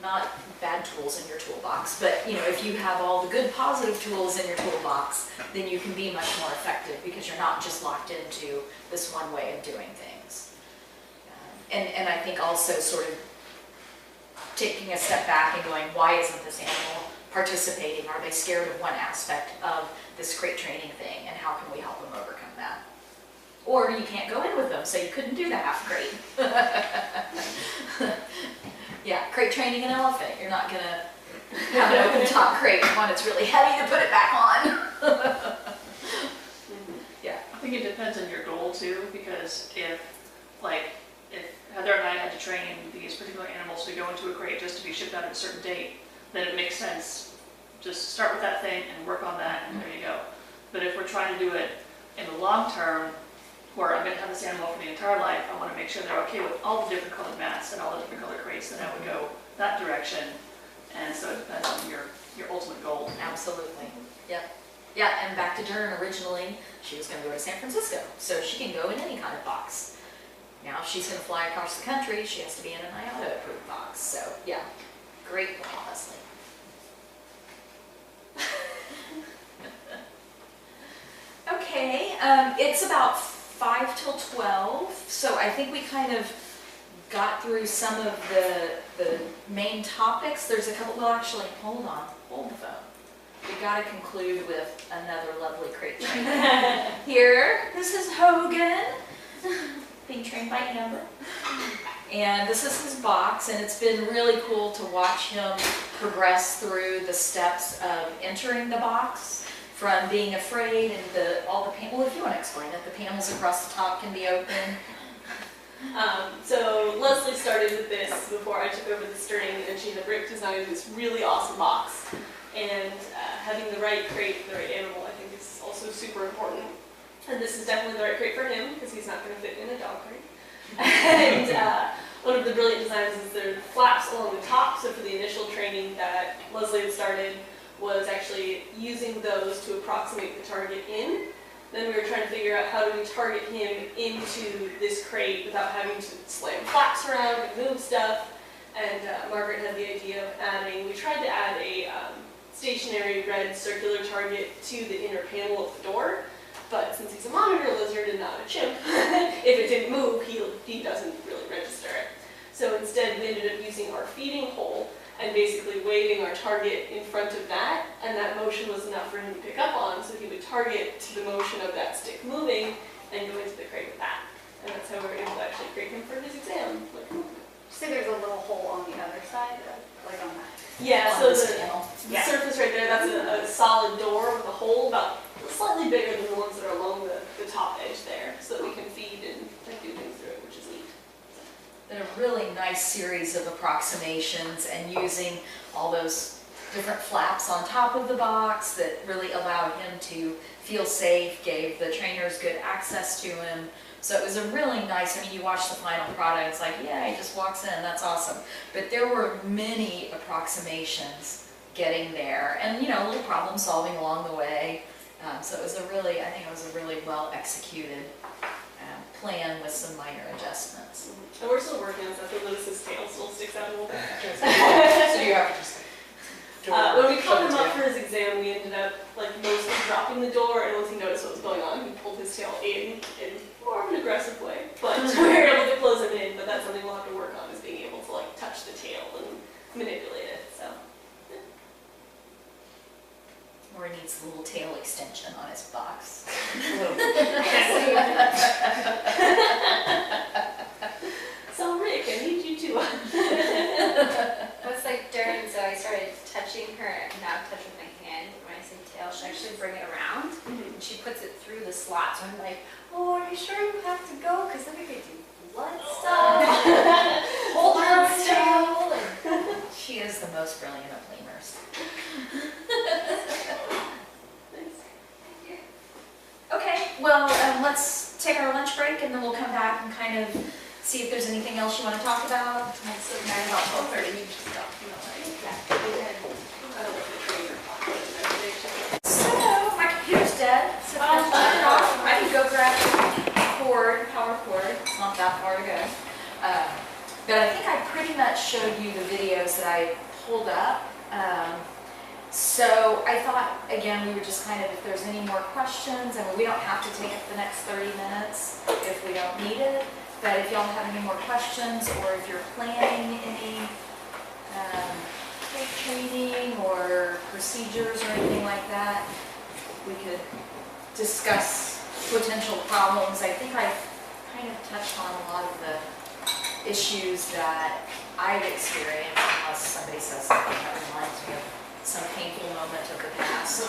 not bad tools in your toolbox, but if you have all the good positive tools in your toolbox, then you can be much more effective because you're not just locked into this one way of doing things. And I think also sort of taking a step back and going, why isn't this animal participating? Are they scared of one aspect of this crate training thing, and how can we help them overcome that? Or you can't go in with them, so you couldn't do the half crate. Yeah, crate training an elephant. You're not going to have an open top crate when it's really heavy to put it back on. Yeah. I think it depends on your goal too, because if Heather and I had to train these particular animals to go into a crate just to be shipped out at a certain date, then it makes sense. Just start with that thing and work on that, and there you go. But if we're trying to do it in the long term, where I'm going to have this animal for the entire life, I want to make sure they're okay with all the different colored mats and all the different colored crates, then I would go that direction. And so it depends on your ultimate goal. Absolutely. Yep. Yeah, and back to Dern, originally, she was going to go to San Francisco, so she can go in any kind of box. Now, if she's going to fly across the country, she has to be in an IATA-approved box. So, yeah, great point, Leslie. Okay, it's about 5 till 12, so I think we kind of got through some of the main topics. There's a couple, well actually, hold the phone. We got to conclude with another lovely crate trainer. Here, this is Hogan, being trained by Amber. And this is his box, and it's been really cool to watch him progress through the steps of entering the box, from being afraid and all the panels. Well, if you want to explain it, the panels across the top can be open. So Leslie started with this before I took over the string, and she had Rick design this really awesome box. And having the right crate for the right animal, I think, is also super important. And this is definitely the right crate for him, because he's not going to fit in a dog crate. And one of the brilliant designs is there are flaps along the top. So for the initial training that Leslie had started, was actually using those to approximate the target in. Then we were trying to figure out how do we target him into this crate without having to slam flaps around and move stuff. And Margaret had the idea of we tried to add a stationary red circular target to the inner panel of the door. But since he's a monitor lizard and not a chimp, if it didn't move, he doesn't really register it. So instead we ended up using our feeding hole and basically waving our target in front of that, and that motion was enough for him to pick up on, so he would target to the motion of that stick moving and go into the crate with that. And that's how we were able to actually crate him for his exam. So there's a little hole on the other side, like on that. Yeah, On so this the panel. surface right there, that's a solid door with a hole about slightly bigger than the ones that are along the top edge there, so that we can feed and do things through it, which is neat. Been a really nice series of approximations, and using all those different flaps on top of the box that really allowed him to feel safe, gave the trainers good access to him. So it was a really nice, I mean, you watch the final product, it's like, yeah, he just walks in, that's awesome. But there were many approximations getting there, and little problem solving along the way. So it was I think it was a really well executed plan with some minor adjustments. And we're still working on stuff. Lewis's tail still sticks out a little bit. So you have to just when we called him up for his exam, we ended up mostly dropping the door, and once he noticed what was going on, he pulled his tail in more of an aggressive way. But we were able to close him in, but that's something we'll have to work on, is being able to touch the tail and manipulate it. So. Or he needs a little tail extension on his box. So bring it around. Mhm. And she puts it through the slot, so I'm like, oh, are you sure you have to go? Because then we could do blood stuff, hold her still. She is the most brilliant of lemurs. Okay, well, let's take our lunch break and then we'll come back and kind of see if there's anything else you want to talk about. That's very helpful. So, my computer's dead, so if I turn it off, I can go grab the cord, power cord. It's not that far to go. But I think I pretty much showed you the videos that I pulled up. So I thought, again, we would just kind of, if there's any more questions, and we don't have to take up the next 30 minutes if we don't need it, but if y'all have any more questions, or if you're planning any training or procedures or anything like that, we could discuss potential problems. I think I kind of touched on a lot of the issues that I've experienced, unless somebody says something that reminds me of some painful moment of the past.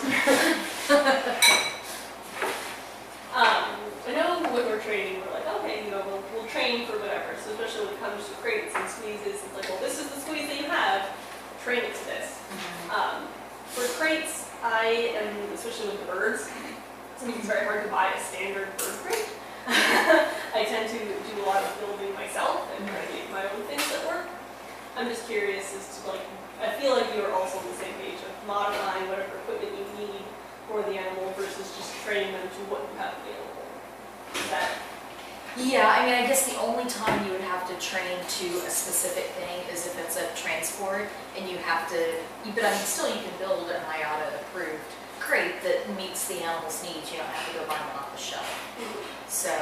I know when we're training, we're like, okay, we'll train for whatever. So especially when it comes to crates and squeezes, it's like, well, this is the squeeze that you have. Train it to this. For crates, I am, especially with the birds, it's very hard to buy a standard bird crate. I tend to do a lot of building myself and try to make my own things that work. I'm just curious as to like, I feel like you're also on the same page of modifying whatever equipment you need for the animal versus just training them to what you have available. Is that? Yeah, I mean, I guess the only time you would have to train to a specific thing is if it's a transport and you have to, but I mean, still you can build an IATA approved crate that meets the animal's needs. You don't have to go buy one off the shelf. So,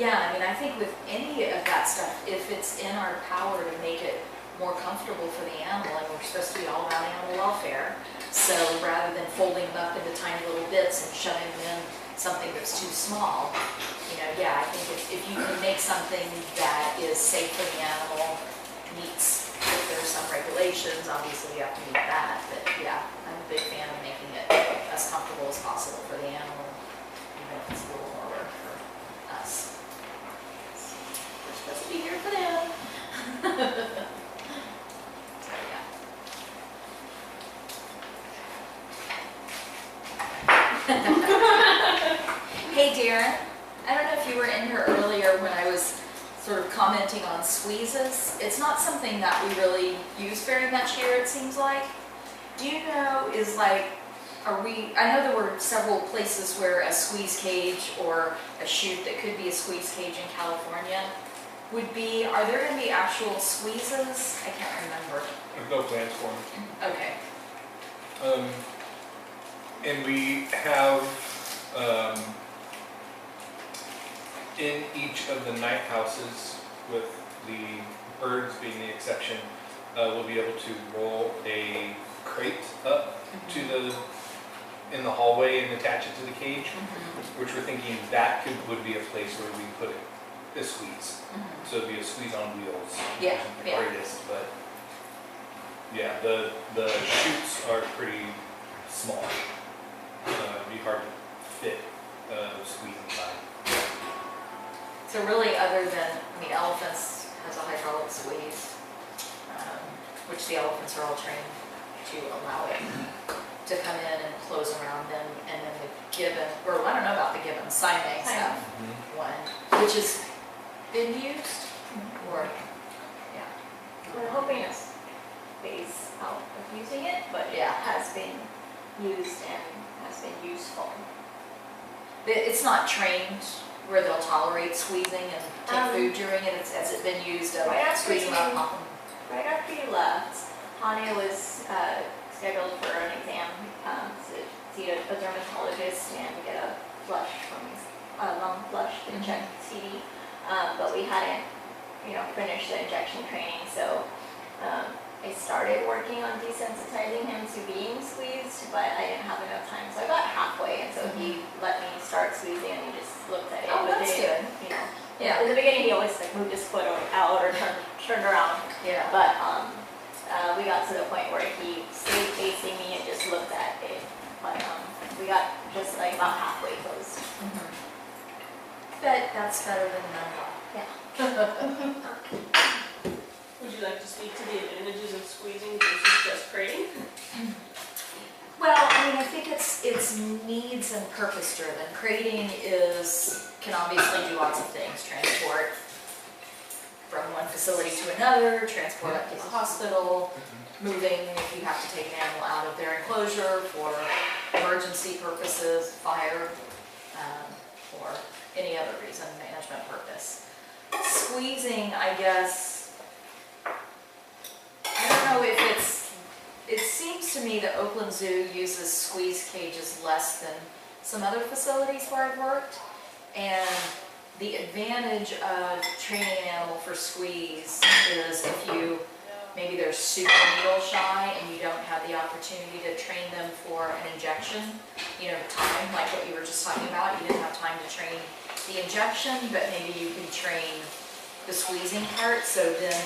yeah, I mean, I think with any of that stuff, if it's in our power to make it more comfortable for the animal, and we're supposed to be all about animal welfare, so rather than folding them up into tiny little bits and shoving them in something that's too small, yeah, I think if you can make something that is safe for the animal, meets, if there's some regulations, obviously you have to meet that, but yeah, I'm a big fan of making it as comfortable as possible for the animal, even if it's a little more work for us. We're supposed to be here for them. So, yeah. Hey Darren, I don't know if you were in here earlier when I was sort of commenting on squeezes. It's not something that we really use very much here, it seems like. Do you know, I know there were several places where a squeeze cage or a chute that could be a squeeze cage in California would be, are there going to be actual squeezes? I can't remember. There's no plans for them. Okay. And we have, in each of the night houses, with the birds being the exception, we'll be able to roll a crate up to in the hallway and attach it to the cage, which we're thinking that would be a place where we put a squeeze. So it'd be a squeeze on wheels. Yeah, The yeah. greatest, but yeah, the chutes are pretty small. It'd be hard to fit a squeeze inside. So really, other than, elephants has a hydraulic squeeze, which the elephants are all trained to allow it to come in and close around them, and then the gibbon, or I don't know about the gibbon, Siamang stuff, one, which has been used, or, yeah. We're hoping it's phase out of using it, but it Yeah. has been used and has been useful. It's not trained where they'll tolerate squeezing and take food during it. Has it been used to Right after squeeze them out, you- pop them? Right after you left, Hania was scheduled for an exam to see a dermatologist and get a flush from his lung flush to check CD. But we hadn't, finished the injection training, so I started working on desensitizing him to being squeezed, but I didn't have enough time, so I got halfway, and so he let me start squeezing, and he just looked at it. Oh, but that's then, good. Yeah. In the beginning, he always moved his foot out or turned around. Yeah. But we got to the point where he stayed facing me and just looked at it. But we got just like about halfway closed. But that's better than none. Would you like to speak to the advantages of squeezing versus just crating? Well, I mean, I think it's needs and purpose driven. Crating can obviously do lots of things, transport from one facility to another, transport up to the hospital, moving if you have to take an animal out of their enclosure for emergency purposes, fire, or any other reason, management purpose. Squeezing, I guess, I don't know if it seems to me that Oakland Zoo uses squeeze cages less than some other facilities where I've worked. And the advantage of training an animal for squeeze is if maybe they're super needle shy and you don't have the opportunity to train them for an injection, time, like what you were just talking about. You didn't have time to train the injection, but maybe you can train the squeezing part, so then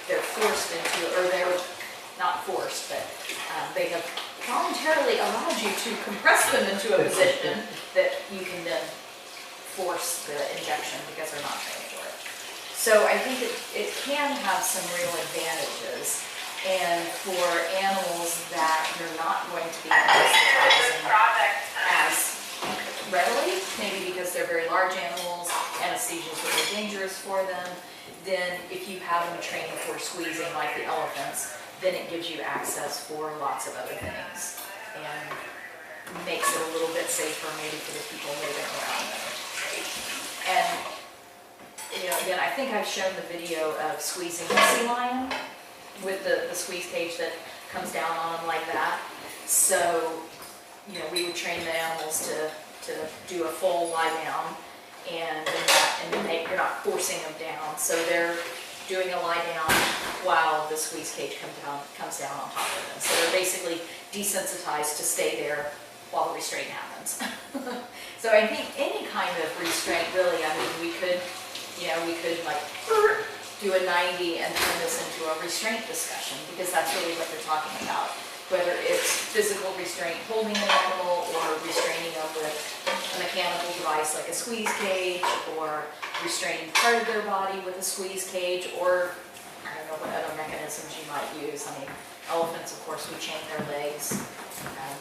they're forced into, or they're not forced, but they have voluntarily allowed you to compress them into a position that you can then force the injection because they're not trained for it. So I think it can have some real advantages. And for animals that you're not going to be anesthetizing as readily, maybe because they're very large animals, anesthesia is really dangerous for them, then if you have them trained for squeezing like the elephants, then it gives you access for lots of other things and makes it a little bit safer maybe for the people moving around them. And, again, I think I've shown the video of squeezing a sea lion with the squeeze cage that comes down on them like that. So, we would train the animals to do a full lie down, and then you're not forcing them down. So they're doing a lie down while the squeeze cage comes down on top of them. So they're basically desensitized to stay there while the restraint happens. So I think any kind of restraint really, we could like do a 90 and turn this into a restraint discussion, because that's really what they're talking about. Whether it's physical restraint holding an animal, or restraining them with a mechanical device like a squeeze cage, or restraining part of their body with a squeeze cage, or I don't know what other mechanisms you might use. Elephants, of course, we chain their legs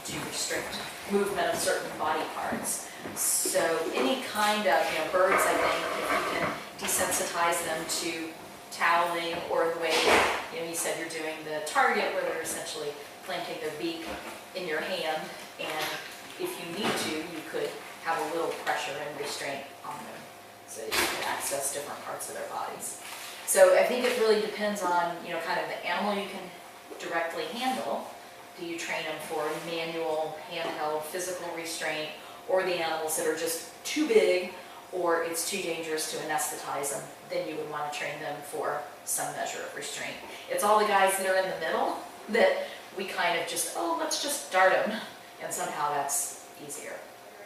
to restrict movement of certain body parts. So any kind of, birds, I think, if you can desensitize them to toweling, or the way, you said you're doing the target where they're essentially planting their beak in your hand, and if you need to, you could have a little pressure and restraint on them so that you can access different parts of their bodies. So I think it really depends on, kind of the animal you can directly handle. Do you train them for manual, handheld, physical restraint, or the animals that are just too big or it's too dangerous to anesthetize them? Then you would want to train them for some measure of restraint. It's all the guys that are in the middle that we kind of just, let's just dart them, and somehow that's easier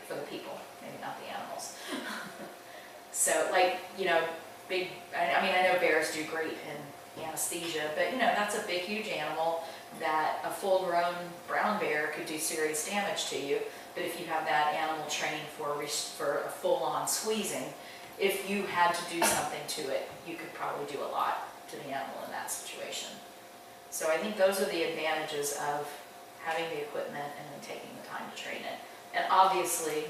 for the people, maybe not the animals. So I know bears do great in anesthesia, but that's a big, huge animal that a full-grown brown bear could do serious damage to you. But if you have that animal trained for a full-on squeezing, if you had to do something to it, you could probably do a lot to the animal in that situation. So I think those are the advantages of having the equipment and then taking the time to train it. And obviously,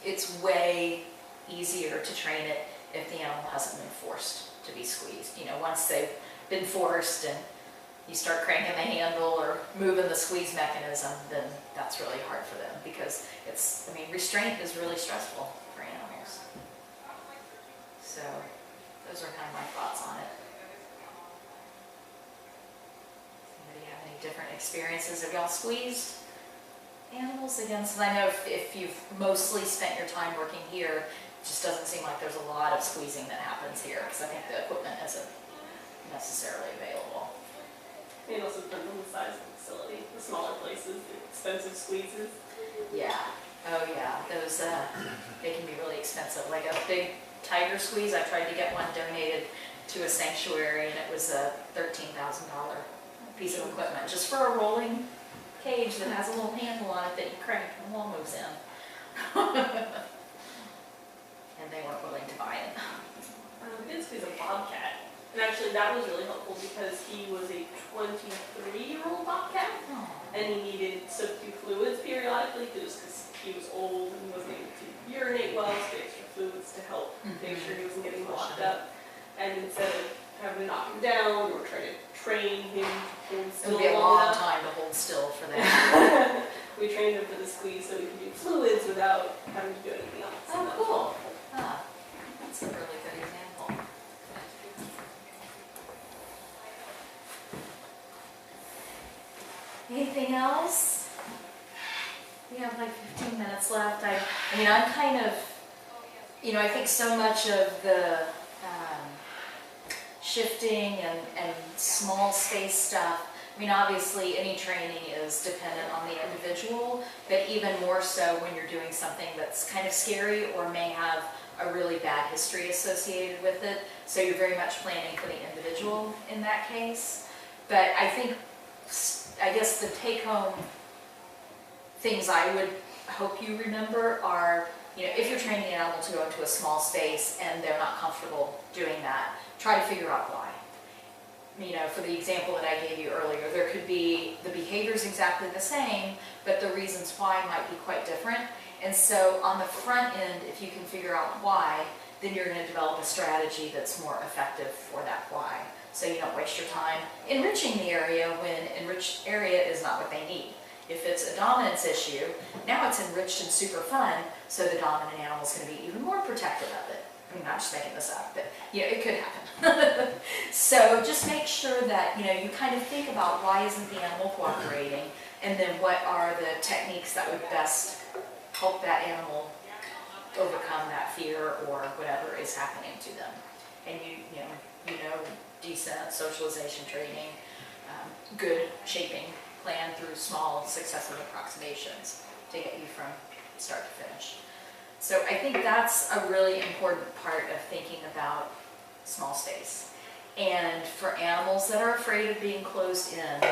it's way easier to train it if the animal hasn't been forced to be squeezed. Once they've been forced and you start cranking the handle or moving the squeeze mechanism, then that's really hard for them, because restraint is really stressful for animals. So those are kind of my thoughts on it. Anybody have any different experiences? Have y'all squeezed animals against? I know if you've mostly spent your time working here, it just doesn't seem like there's a lot of squeezing that happens here, because I think the equipment isn't necessarily available. It also depends on the size of the facility. The smaller places, the expensive squeezes. Yeah. Oh yeah. Those they can be really expensive. Like a big tiger squeeze, I tried to get one donated to a sanctuary, and it was a $13,000 piece of equipment just for a rolling cage that has a little handle on it that you crank and the wall moves in. And they weren't willing to buy it. We did squeeze a bobcat, and actually that was really helpful because he was a 23-year-old bobcat, and he needed soak-through fluids periodically just because he was old and wasn't able to urinate well, so extra fluids to help make sure he wasn't getting locked up. And instead of having to knock him down or try to train him to hold It still would be a long long enough, time to hold still for that. we trained him for the squeeze so we could do fluids without having to do anything else. Oh, And that was cool. helpful. Ah, that's a really good example. Anything else? We have like 15 minutes left. I mean, I'm kind of, I think so much of the shifting and small space stuff, I mean, obviously any training is dependent on the individual, but even more so when you're doing something that's kind of scary or may have a really bad history associated with it. So you're very much planning for the individual in that case. But I guess the take-home things I would hope you remember are, if you're training an animal to go into a small space and they're not comfortable doing that, try to figure out why. For the example that I gave you earlier, there could be the behavior's exactly the same, but the reasons why might be quite different. And so on the front end, if you can figure out why, then you're going to develop a strategy that's more effective for that why. So you don't waste your time enriching the area when enriched area is not what they need. If it's a dominance issue, now it's enriched and super fun, so the dominant animal is going to be even more protective of it. I'm not just making this up, but it could happen. So just make sure that you kind of think about why isn't the animal cooperating, and then what are the techniques that would best help that animal overcome that fear or whatever is happening to them. And descent, socialization training, good shaping plan through small successive approximations to get you from start to finish. So I think that's a really important part of thinking about small space. And for animals that are afraid of being closed in,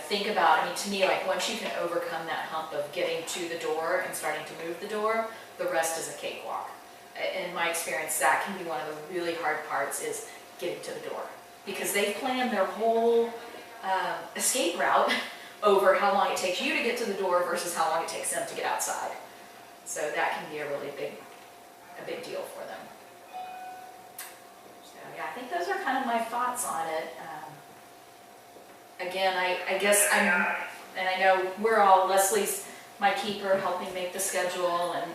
think about, to me, like once you can overcome that hump of getting to the door and starting to move the door, the rest is a cakewalk. In my experience, that can be one of the really hard parts, is getting to the door. Because they've planned their whole escape route over how long it takes you to get to the door versus how long it takes them to get outside. So that can be a really big deal for them. So yeah, I think those are kind of my thoughts on it. Again, I guess and I know we're all, Leslie's my keeper, helping make the schedule, and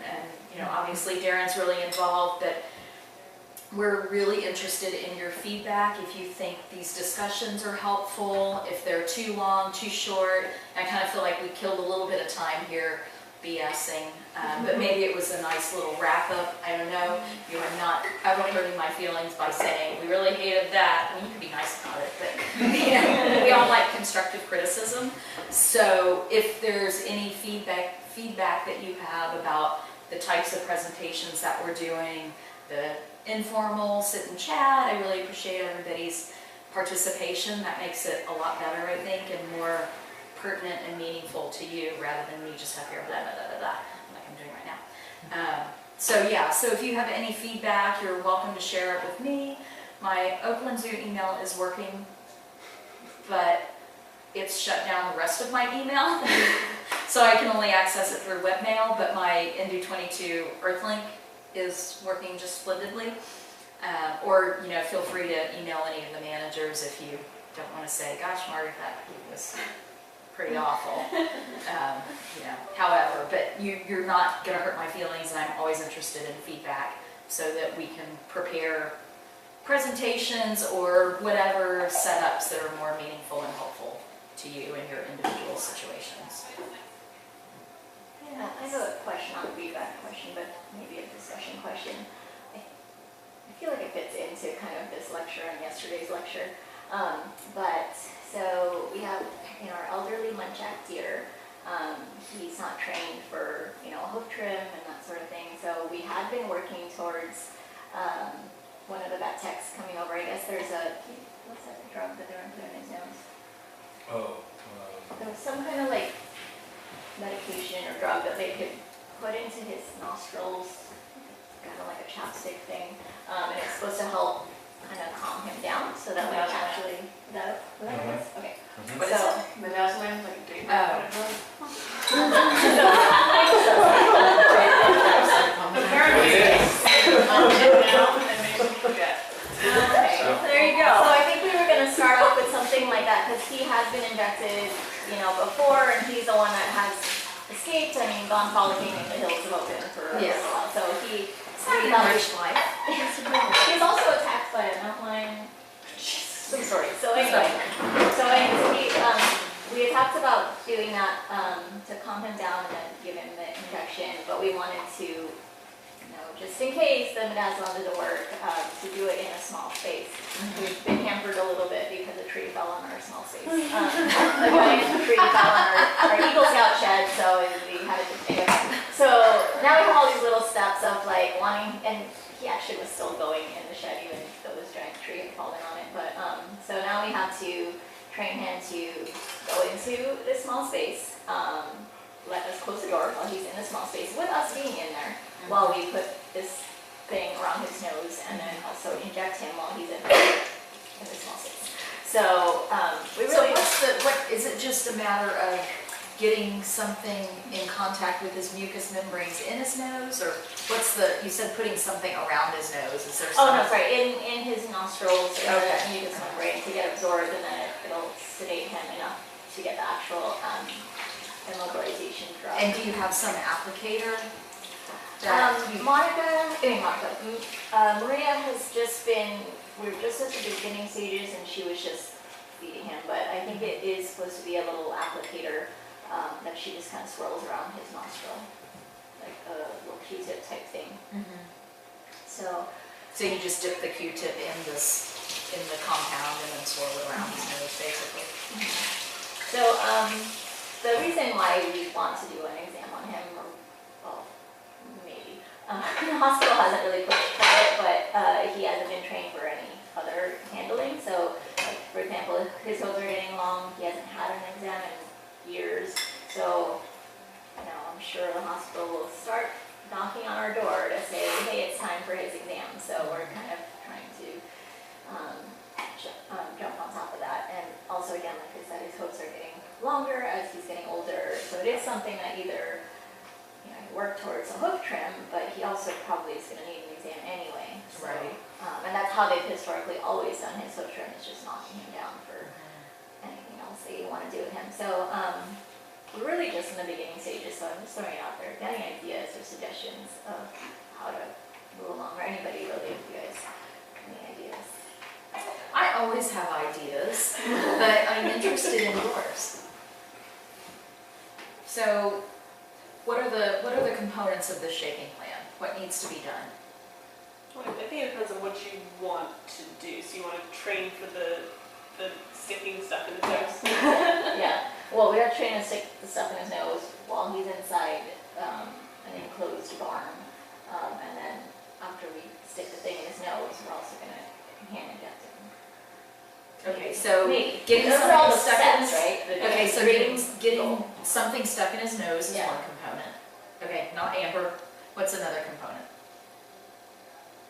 obviously Darren's really involved, but we're really interested in your feedback. If you think these discussions are helpful, if they're too long, too short. I kind of feel like we killed a little bit of time here BSing, but maybe it was a nice little wrap up. I don't know. You are not ever hurting my feelings by saying, we really hated that. I mean, you can be nice about it, but we all like constructive criticism. So if there's any feedback that you have about the types of presentations that we're doing, the informal sit and chat, I really appreciate everybody's participation. That makes it a lot better, I think, and more pertinent and meaningful to you, rather than me just up here blah, blah, blah, blah, blah, like I'm doing right now. So if you have any feedback, you're welcome to share it with me. My Oakland Zoo email is working, but it's shut down the rest of my email. So I can only access it through webmail, but my ND22 Earthlink is working just splendidly. Or feel free to email any of the managers if you don't want to say, gosh, Margaret, that was pretty awful. However, but you're not going to hurt my feelings, and I'm always interested in feedback so that we can prepare presentations or whatever setups that are more meaningful and helpful to you in your individual situations. Yeah, I have a question, not a feedback question, but maybe a discussion question. I feel like it fits into kind of this lecture and yesterday's lecture. So we have our elderly Munchak deer. He's not trained for a hoof trim and that sort of thing. So we had been working towards one of the vet techs coming over. I guess there's what's that drug that they're putting in his nose? Oh, there was some kind of like medication or drug that they could put into his nostrils, kind of like a chapstick thing, and it's supposed to help kind of calm him down, so that we Midazolam. actually, is that what that was? Okay. What is So- it? Midazolam, like a day Oh. Apparently it's now and makes me forget. Okay, so there you go. So I think we were gonna start off with something like that, because he has been injected, before, and he's the one that has escaped, gone frolicking in the hills of Oakland for a Yes. while, so he. Not an Irish life. He was also attacked by a mountain lion. Some story. So anyway, we had talked about doing that to calm him down and then give him the injection, but we wanted to, just in case the midazolam doesn't work, to do it in a small space. We've been hampered a little bit because a tree fell on our small space. A tree fell on our Eagle Scout shed, so we had to. So now we have all these little steps of like wanting, and he actually was still going in the shed even though this giant tree had fallen on it. But so now we have to train him to go into this small space, let us close the door while he's in the small space, with us being in there, while we put this thing around his nose, and then also inject him while he's in the small space. So we So really. what, is it just a matter of getting something in contact with his mucous membranes in his nose, or you said putting something around his nose, is there Oh, something? no, sorry, in his nostrils, in the Okay. mucous membrane to get absorbed, and then it'll sedate him enough to get the actual immobilization drug. And do you have some applicator? Maria has just been, we're just at the beginning stages, and she was just feeding him, but I think it is supposed to be a little applicator that she just kind of swirls around his nostril, like a little Q-tip type thing. So, So you just dip the Q-tip in the compound and then swirl it around his nose, basically? So, the reason why we want to do an exam on him, maybe, the hospital hasn't really pushed for it, but he hasn't been trained for any other handling. So, like, for example, if his hooves are getting long, he hasn't had an exam in years. So, I'm sure the hospital will start knocking on our door to say, hey, it's time for his exam. So we're kind of trying to jump on top of that. And also, again, like I said, his hooves are getting longer as he's getting older. So it is something that either, he work towards a hoof trim, but he also probably is going to need an exam anyway. So, Right. And that's how they've historically always done his hoof trim, is just knocking him down for anything else that you want to do with him. So we're really just in the beginning stages, so I'm just throwing it out there, getting ideas or suggestions of how to move along, or anybody really, if you guys have any ideas. I always have ideas, but I'm interested in yours. So, what are the components of this shaping plan? What needs to be done? Well, I think it depends on what you want to do. So you want to train for the sticking stuff in the nose. Yeah, well, we are trying to stick the stuff in his nose while he's inside an enclosed barn. And then after we stick the thing in his nose, we're also going to hand inject him. Okay, so Maybe. getting Those are all the something stuck in steps, right? Okay, so getting something stuck in his nose is Yeah. one component. Okay, not Amber. What's another component?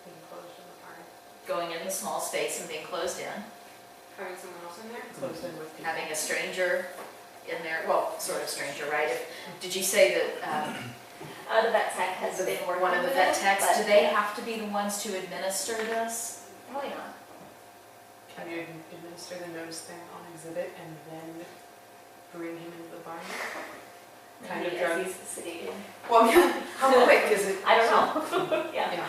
Being closed in the barn. Going in the small space and being closed in. Having someone else in there? Closed in with people. Having a stranger in there, well, sort of stranger, right? Did you say that The vet tech has been working one of the with vet it, techs, but do they yeah, have to be the ones to administer this? Probably not. Can you administer the nose thing on exhibit and then bring him into the barn? Kind of Maybe drug. as he's sedated. Well, yeah, how quick is it? I don't know. Yeah.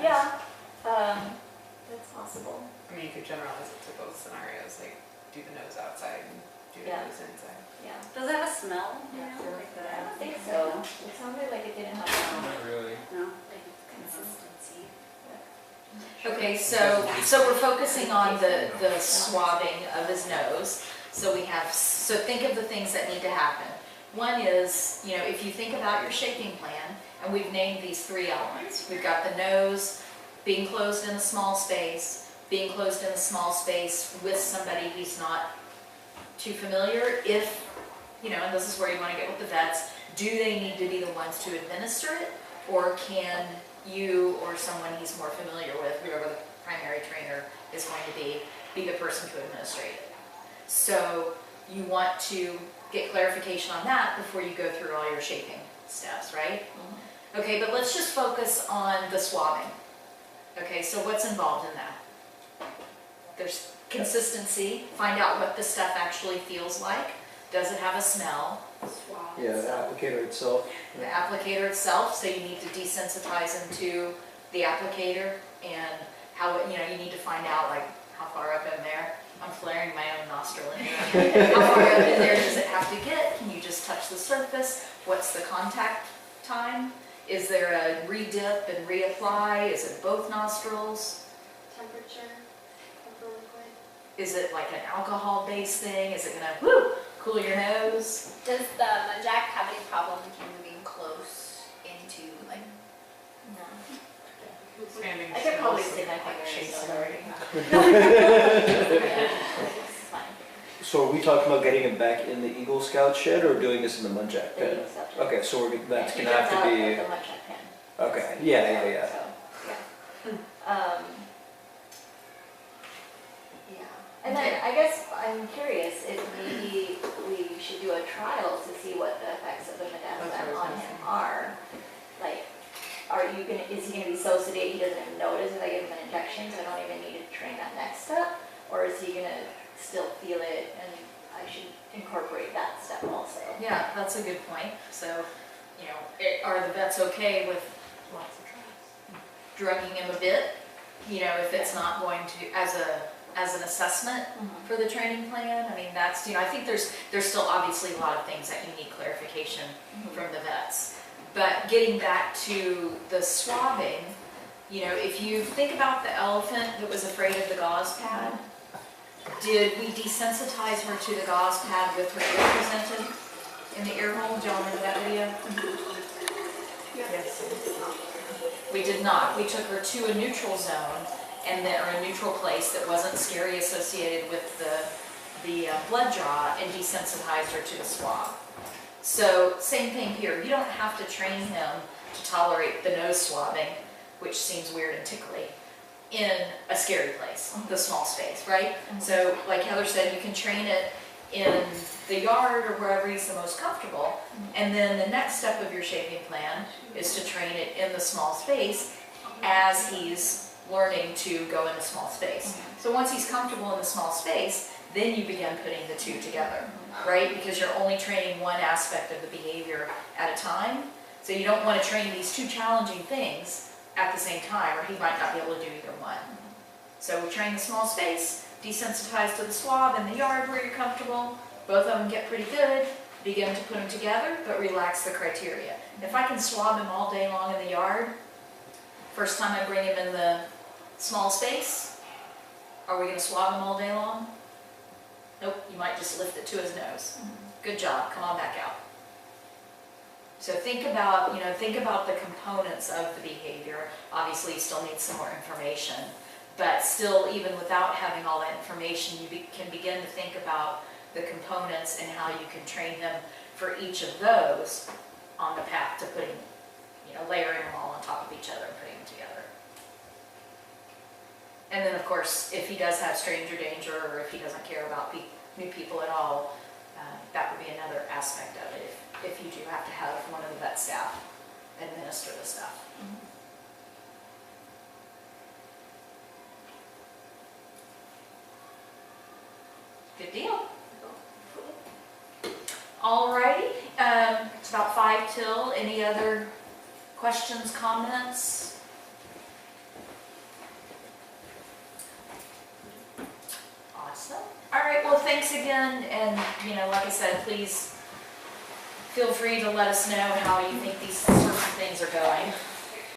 Yeah. That's possible. I mean, you could generalize it to both scenarios, like do the nose outside and do the Yeah. nose inside. Yeah. Does it have a smell? I don't think so. It sounded like it didn't have. Not really. No, like consistency. Okay, so we're focusing on the swabbing of his nose. So think of the things that need to happen. One is, if you think about your shaping plan, and we've named these 3 elements. We've got the nose being closed in a small space, being closed in a small space with somebody he's not too familiar, if, and this is where you wanna get with the vets, do they need to be the ones to administer it? Or can you or someone he's more familiar with, whoever the primary trainer is going to be the person to administrate it? So you want to get clarification on that before you go through all your shaping steps, right? Okay, but let's just focus on the swabbing. Okay, so what's involved in that? There's consistency, find out what the stuff actually feels like. Does it have a smell? Yeah, the applicator itself. The applicator itself, so you need to desensitize into the applicator and how, you need to find out like how far up in there. I'm flaring my own nostril in here. How far up in there does it have to get? Can you just touch the surface? What's the contact time? Is there a re-dip and reapply? Is it both nostrils? Temperature of the liquid. Is it like an alcohol-based thing? Is it gonna, cool your nose? Does the Munjak have any problem with you moving close into, like, No. Expanding I could probably smells say my like fingers chasing. already. It's fine. So are we talking about getting him back in the Eagle Scout shed or doing this in the Munjak The pen? Eagle Scout shed. Okay, so that's He gonna have gets to out be, with the Munchak pen. okay, yeah. So, yeah. And then I guess I'm curious if maybe we should do a trial to see what the effects of the That's what I midazolam was on gonna him say. are. Like, is he gonna be so sedated he doesn't even notice if I give him an injection, so I don't even need to train that next step? Or is he gonna still feel it and I should incorporate that step also? Yeah, that's a good point. So, are the vets okay with drugging him a bit? If it's not going to, as an assessment for the training plan? I mean, that's, I think there's still obviously a lot of things that you need clarification from the vets. But getting back to the swabbing, if you think about the elephant that was afraid of the gauze pad, did we desensitize her to the gauze pad with her ear presented in the ear hole? Do y'all remember that video? Yes. We did not. We took her to a neutral zone or a neutral place that wasn't scary associated with the blood draw and desensitized her to the swab. So same thing here. You don't have to train him to tolerate the nose swabbing, which seems weird and tickly, in a scary place, the small space, right? So like Heather said, you can train it in the yard or wherever he's the most comfortable. And then the next step of your shaping plan is to train it in the small space as he's learning to go in the small space. So once he's comfortable in the small space, then you begin putting the two together, right? Because you're only training one aspect of the behavior at a time. So you don't want to train these two challenging things at the same time, or he might not be able to do either one. So we train the small space, desensitize to the swab in the yard where you're comfortable. Both of them get pretty good. Begin to put them together, but relax the criteria. If I can swab him all day long in the yard, first time I bring him in the small space, are we going to swab him all day long? Nope, you might just lift it to his nose. Good job, come on back out. So think about the components of the behavior. Obviously, you still need some more information, but still, even without having all that information, you can begin to think about the components and how you can train him for each of those on the path to putting, layering them all on top of each other and putting them together. And then, of course, if he does have stranger danger or if he doesn't care about new people at all, that would be another aspect of it, if you do have to have one of the vet staff administer the stuff. Good deal. Alrighty, it's about 5 till. Any other questions, comments? Awesome. All right, well, thanks again, and, like I said, please feel free to let us know how you think these sorts of things are going.